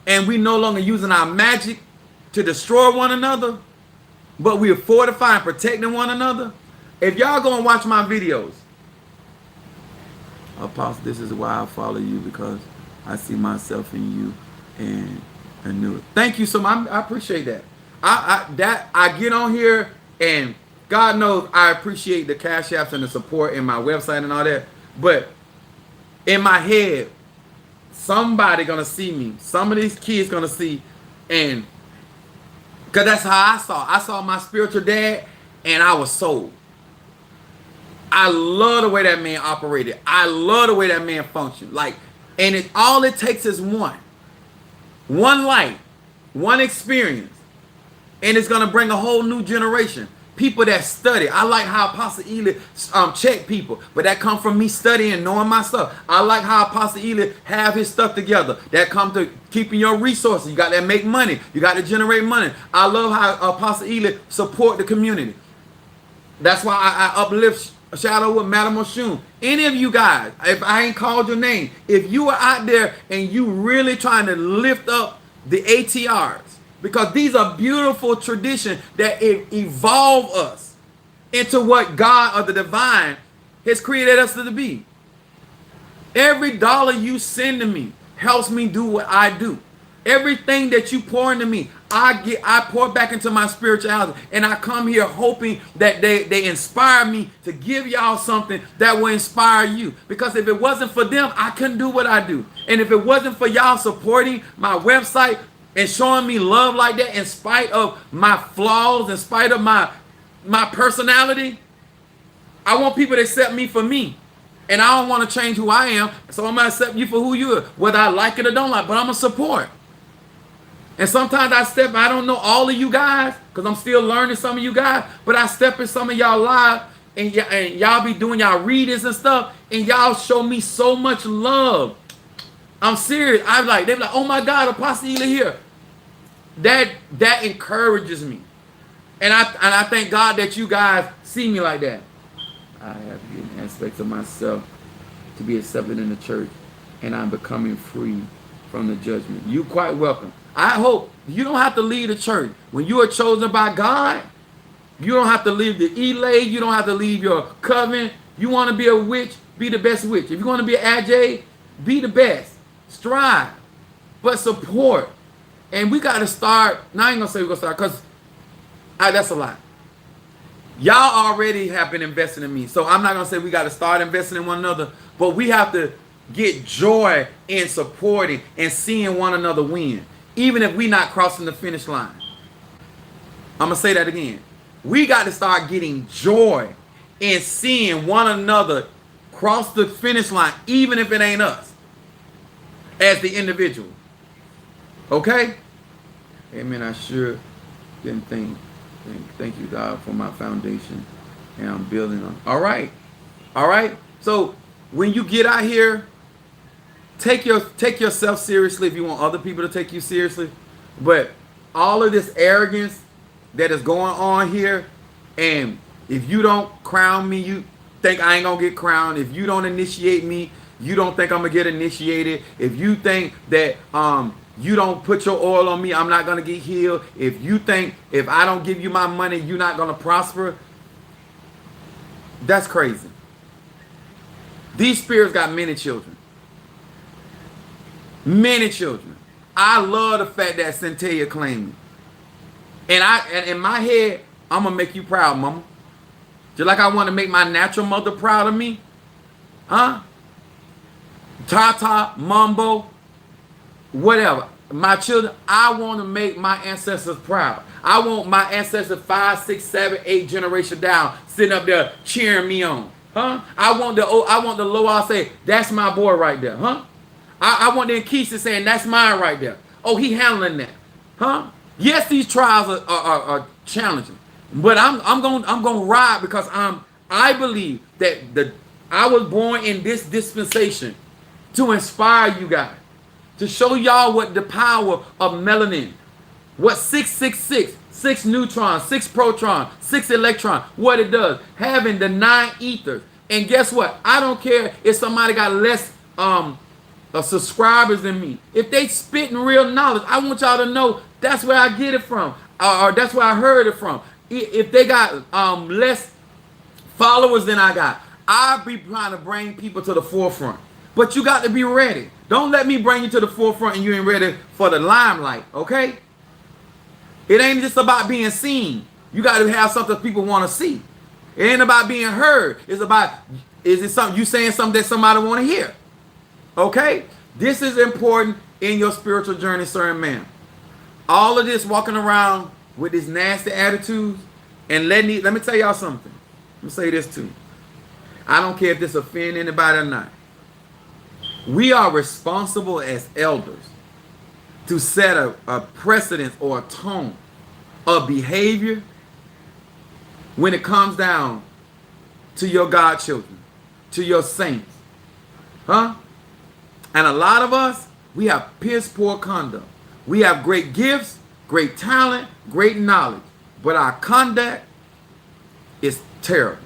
And we no longer using our magic to destroy one another. But we are fortifying, protecting one another. If y'all go and watch my videos, Apostle, this is why I follow you, because I see myself in you and I knew it. Thank you so much. I appreciate that. I get on here and God knows I appreciate the cash apps and the support in my website and all that. But in my head, somebody gonna see me. Some of these kids gonna see, and because that's how I saw. I saw my spiritual dad and I was sold. I love the way that man operated. I love the way that man functioned. And all it takes is one light, one experience, and it's gonna bring a whole new generation. People that study. I like how Apostle Ely check people, but that come from me studying, knowing my stuff. I like how Apostle Ely have his stuff together. That come to keeping your resources. You got to make money. You got to generate money. I love how Apostle Ely support the community. That's why I uplift Shadow with Madam Oshun. Any of you guys, if I ain't called your name, if you are out there and you really trying to lift up the ATRs, because these are beautiful traditions that evolve us into what God or the divine has created us to be. Every dollar you send to me helps me do what I do. Everything that you pour into me, I pour back into my spirituality. And I come here hoping that they inspire me to give y'all something that will inspire you. Because if it wasn't for them, I couldn't do what I do. And if it wasn't for y'all supporting my website and showing me love like that, in spite of my flaws, in spite of my personality, I want people to accept me for me. And I don't want to change who I am. So I'm going to accept you for who you are, whether I like it or don't like, but I'm going to support. And sometimes I don't know all of you guys, because I'm still learning some of you guys, but I step in some of y'all live, and y'all be doing y'all readings and stuff, and y'all show me so much love. I'm serious. They're like, oh my God, Apostle Ely here. That encourages me. And I thank God that you guys see me like that. I have given aspects of myself to be accepted in the church, and I'm becoming free from the judgment. You quite welcome. I hope you don't have to leave the church. When you are chosen by God, you don't have to leave the elay. You don't have to leave your coven. You want to be a witch, be the best witch. If you want to be an AJ, be the best. Strive, but support. And we got to start. Now I ain't gonna say we're gonna start because that's a lot. Y'all already have been investing in me, so I'm not gonna say we got to start investing in one another. But we have to get joy in supporting and seeing one another win, even if we not crossing the finish line. I'm gonna say that again. We got to start getting joy in seeing one another cross the finish line, even if it ain't us as the individual. Okay? Amen. I sure didn't thank you, God, for my foundation, and I'm building on. All right. So when you get out here, take yourself seriously if you want other people to take you seriously. But all of this arrogance that is going on here, and if you don't crown me, you think I ain't gonna get crowned. If you don't initiate me, you don't think I'm gonna get initiated. If you think that you don't put your oil on me, I'm not gonna get healed. If you think if I don't give you my money, you're not gonna prosper, that's crazy. These spirits got many children. Many children. I love the fact that Centella claimed me. And in my head, I'm gonna make you proud, mama. Just like I want to make my natural mother proud of me. Huh? Tata, Mumbo, whatever. My children, I want to make my ancestors proud. I want my ancestors 5, 6, 7, 8 generation down sitting up there cheering me on. Huh? I want the Loa say, that's my boy right there. Huh? I want the Keisha saying, that's mine right there. Oh, he handling that. Huh? Yes, these trials are challenging, but I'm gonna ride because I believe that I was born in this dispensation to inspire you guys, to show y'all what the power of melanin, what 666, 6 neutrons, 6 protons, 6 electrons, what it does, having the 9 ethers. And guess what? I don't care if somebody got less subscribers than me. If they spitting real knowledge, I want y'all to know that's where I get it from, or that's where I heard it from. If they got less followers than I got, I'll be trying to bring people to the forefront. But you got to be ready. Don't let me bring you to the forefront and you ain't ready for the limelight, okay? It ain't just about being seen. You got to have something people want to see. It ain't about being heard. It's about, is it something you saying something that somebody want to hear? Okay? This is important in your spiritual journey, sir and ma'am. All of this walking around with these nasty attitudes, and let me tell y'all something. Let me say this too. I don't care if this offends anybody or not. We are responsible as elders to set a precedence or a tone of behavior when it comes down to your godchildren, to your saints. Huh? And a lot of us, we have piss poor conduct. We have great gifts, great talent, great knowledge, but our conduct is terrible.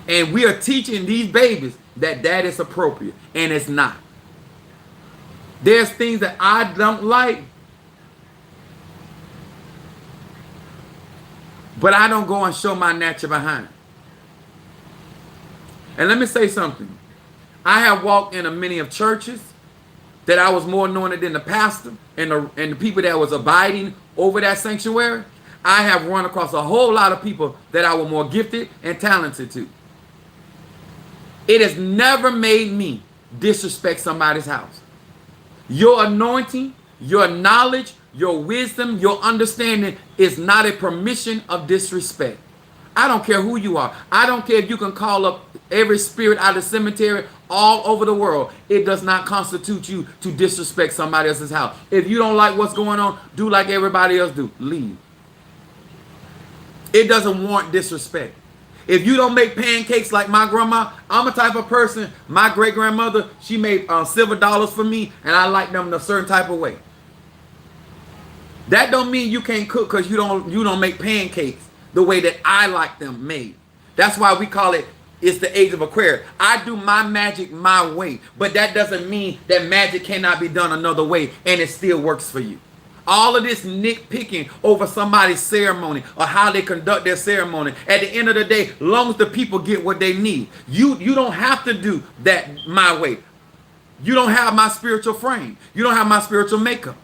And we are teaching these babies that is appropriate, and it's not. There's things that I don't like, but I don't go and show my nature behind. And let me say something. I have walked in many of churches that I was more anointed than the pastor and the people that was abiding over that sanctuary. I have run across a whole lot of people that I was more gifted and talented to. It has never made me disrespect somebody's house. Your anointing, your knowledge, your wisdom, your understanding is not a permission of disrespect. I don't care who you are. I don't care if you can call up every spirit out of the cemetery all over the world. It does not constitute you to disrespect somebody else's house. If you don't like what's going on, do like everybody else do. Leave. It doesn't warrant disrespect. If you don't make pancakes like my grandma, I'm a type of person, my great-grandmother, she made silver dollars for me, and I like them in a certain type of way. That don't mean you can't cook because you don't make pancakes the way that I like them made. That's why we call it It's the age of Aquarius. I do my magic my way, but that doesn't mean that magic cannot be done another way and it still works for you. All of this nitpicking over somebody's ceremony or how they conduct their ceremony, at the end of the day, long as the people get what they need, you don't have to do that my way. You don't have my spiritual frame. You don't have my spiritual makeup.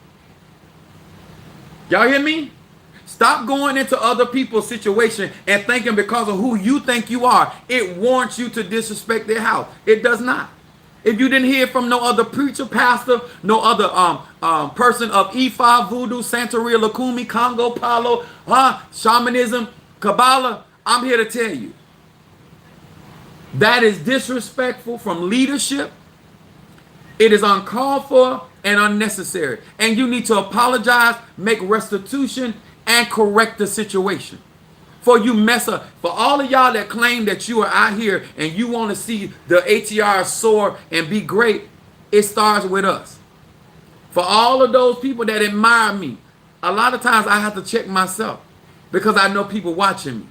Y'all hear me? Stop going into other people's situation and thinking because of who you think you are, it warrants you to disrespect their house. It does not. If you didn't hear from no other preacher, pastor, no other person of Ifa, Voodoo, Santeria, Lakumi, Congo, Palo, shamanism, Kabbalah, I'm here to tell you. That is disrespectful from leadership. It is uncalled for and unnecessary. And you need to apologize, make restitution, and correct the situation. For you mess up. For all of y'all that claim that you are out here and you want to see the ATR soar and be great, it starts with us. For all of those people that admire me, a lot of times I have to check myself because I know people watching me.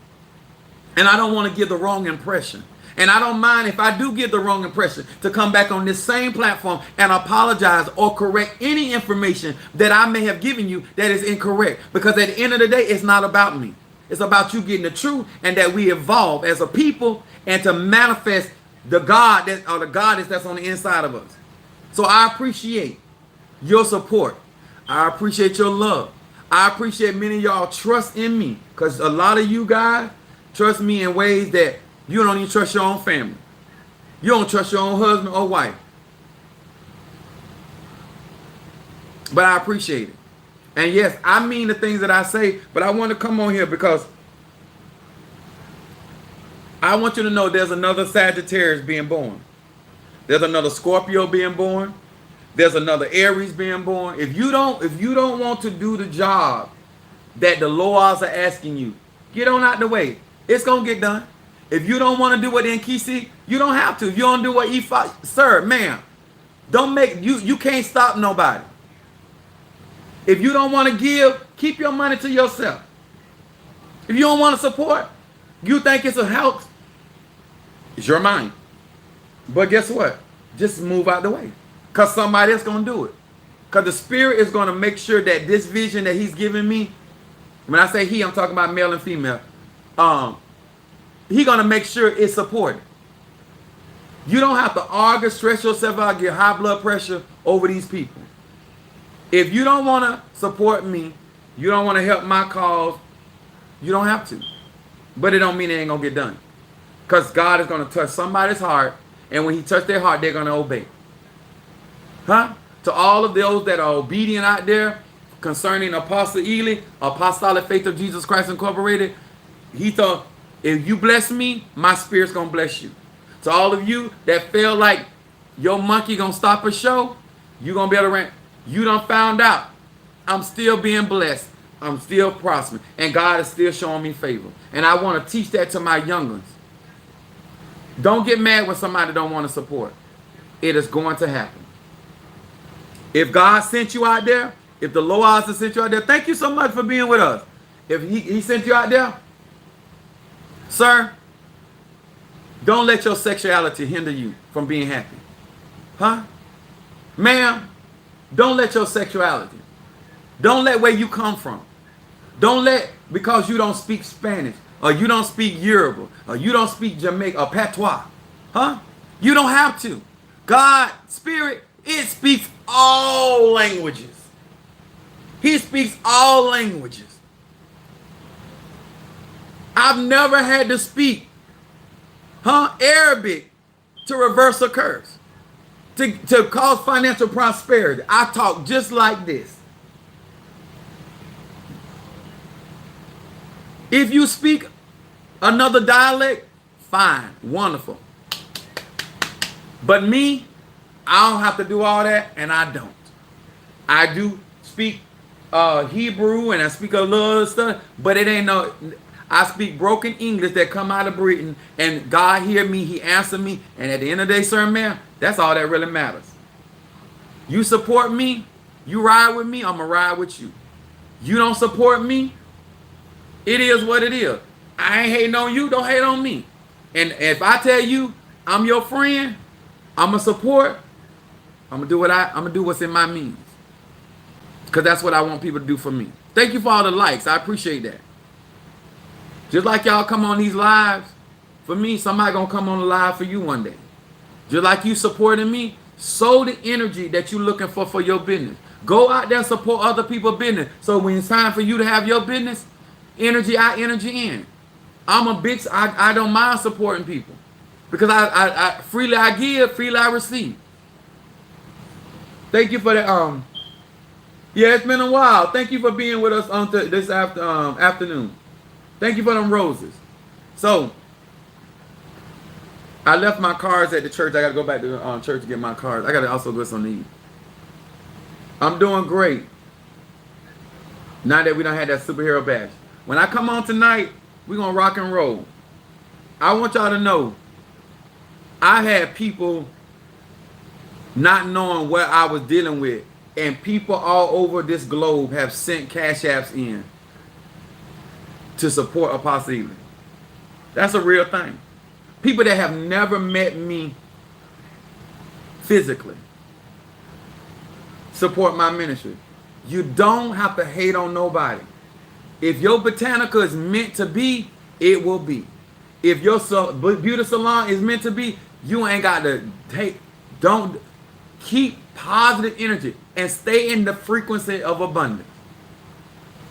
And I don't want to give the wrong impression. And I don't mind if I do give the wrong impression to come back on this same platform and apologize or correct any information that I may have given you that is incorrect. Because at the end of the day, it's not about me. It's about you getting the truth and that we evolve as a people and to manifest the God that, or the goddess that's on the inside of us. So I appreciate your support. I appreciate your love. I appreciate many of y'all trust in me because a lot of you guys trust me in ways that you don't even trust your own family. You don't trust your own husband or wife. But I appreciate it. And yes, I mean the things that I say, but I want to come on here because I want you to know there's another Sagittarius being born. There's another Scorpio being born. There's another Aries being born. If you don't want to do the job that the laws are asking you, get on out the way. It's going to get done. If you don't want to do what Nkisi, you don't have to. If you don't do what Ifa, sir, ma'am, don't make you can't stop nobody. If you don't want to give, keep your money to yourself. If you don't want to support, you think it's a help, it's your mind. But guess what? Just move out the way. Because somebody else going to do it. Because the Spirit is going to make sure that this vision that he's giving me, when I say he, I'm talking about male and female, he's going to make sure it's supported. You don't have to argue, stress yourself out, get high blood pressure over these people. If you don't want to support me, you don't want to help my cause, you don't have to. But it don't mean it ain't going to get done. Because God is going to touch somebody's heart, and when he touches their heart, they're going to obey. To all of those that are obedient out there concerning Apostle Ely, Apostolic Faith of Jesus Christ Incorporated, he thought, if you bless me, my spirit's going to bless you. To all of you that feel like your monkey going to stop a show, you're going to be able to rant. You done found out I'm still being blessed. I'm still prospering. And God is still showing me favor. And I want to teach that to my young ones. Don't get mad when somebody don't want to support. It is going to happen. If God sent you out there, if the Lord has sent you out there, thank you so much for being with us. If he sent you out there, sir, don't let your sexuality hinder you from being happy. Ma'am, don't let your sexuality. Don't let where you come from. Don't let, because you don't speak Spanish, or you don't speak Yoruba, or you don't speak Jamaican, or Patois. You don't have to. God, Spirit, it speaks all languages. He speaks all languages. I've never had to speak Arabic to reverse a curse, to cause financial prosperity. I talk just like this. If you speak another dialect, fine, wonderful. But me, I don't have to do all that, and I don't. I do speak Hebrew, and I speak a little stuff, but it ain't no... I speak broken English that come out of Britain, and God hear me, he answer me, and at the end of the day, sir, man, that's all that really matters. You support me, you ride with me, I'm going to ride with you. You don't support me, it is what it is. I ain't hating on you, don't hate on me. And if I tell you I'm your friend, I'm gonna support. I'm gonna do what's in my means, because that's what I want people to do for me. Thank you for all the likes. I appreciate that. Just like y'all come on these lives for me, somebody gonna come on the live for you one day. Just like you supporting me, sow the energy that you looking for your business. Go out there and support other people's business. So when it's time for you to have your business, energy out, energy in. I don't mind supporting people, because I freely I give, freely I receive. Thank you for that. Yeah, it's been a while. Thank you for being with us on this afternoon. Thank you for them roses. So I left my cards at the church. I got to go back to church to get my cards. I got to also go some need. I'm doing great. Now that we don't have that superhero bash. When I come on tonight, we're going to rock and roll. I want y'all to know, I had people not knowing what I was dealing with, and people all over this globe have sent cash apps in to support Apostle Ely. That's a real thing. People that have never met me physically support my ministry. You don't have to hate on nobody. If your botanica is meant to be, it will be. If your beauty salon is meant to be, you ain't got to take. Don't keep positive energy and stay in the frequency of abundance.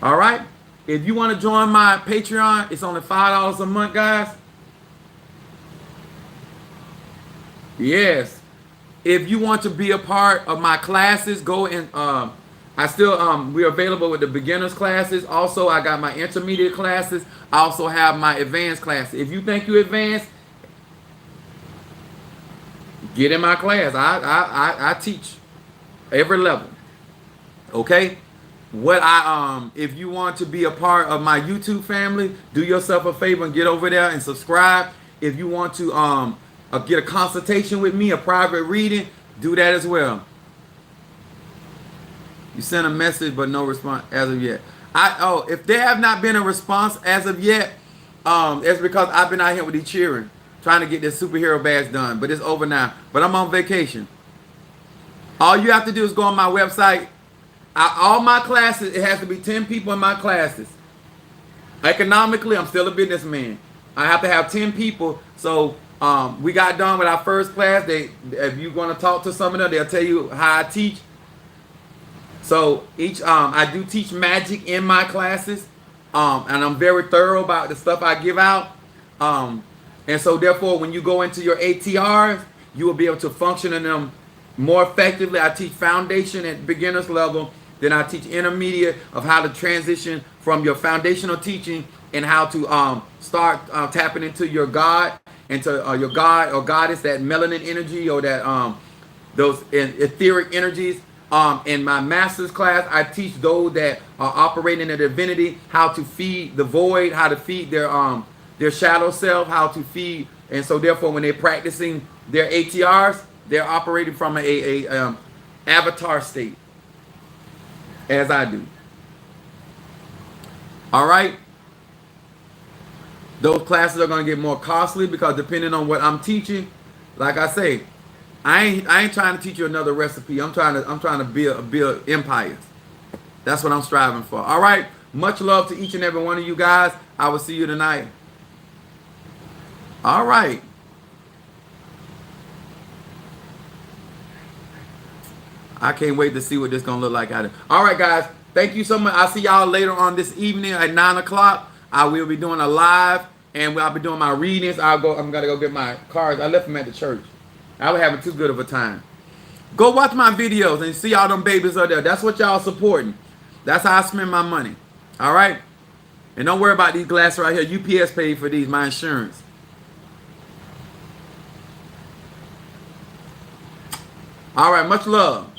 All right? If you want to join my Patreon, it's only $5 a month, guys. Yes. If you want to be a part of my classes, go and we're available with the beginners classes. Also, I got my intermediate classes. I also have my advanced classes. If you think you're advanced, get in my class. I teach every level. Okay? If you want to be a part of my YouTube family, do yourself a favor and get over there and subscribe. If you want to get a consultation with me, a private reading, do that as well. You sent a message but no response as of yet. If there have not been a response as of yet, it's because I've been out here with these cheering, trying to get this superhero badge done, but it's over now. But I'm on vacation. All you have to do is go on my website. All my classes, it has to be 10 people in my classes. Economically, I'm still a businessman. I have to have 10 people. So we got done with our first class. If you're going to talk to some of them, they'll tell you how I teach. So I do teach magic in my classes, and I'm very thorough about the stuff I give out. And so therefore, when you go into your ATRs, you will be able to function in them more effectively. I teach foundation at beginner's level. Then I teach intermediate of how to transition from your foundational teaching and how to start tapping into your God, into your God or goddess, that melanin energy or that those etheric energies. In my master's class, I teach those that are operating in divinity how to feed the void, how to feed their shadow self, how to feed. And so therefore, when they're practicing their ATRs, they're operating from a avatar state, as I do. All right. Those classes are going to get more costly because depending on what I'm teaching, like I say, I ain't trying to teach you another recipe. I'm trying to build empires. That's what I'm striving for. All right. Much love to each and every one of you guys. I will see you tonight. All right. I can't wait to see what this is going to look like out of. All right, guys. Thank you so much. I'll see y'all later on this evening at 9 o'clock. I will be doing a live, and I'll be doing my readings. I'm going to go get my cards. I left them at the church. I was having too good of a time. Go watch my videos and see all them babies are there. That's what y'all supporting. That's how I spend my money. All right? And don't worry about these glasses right here. UPS paid for these, my insurance. All right, much love.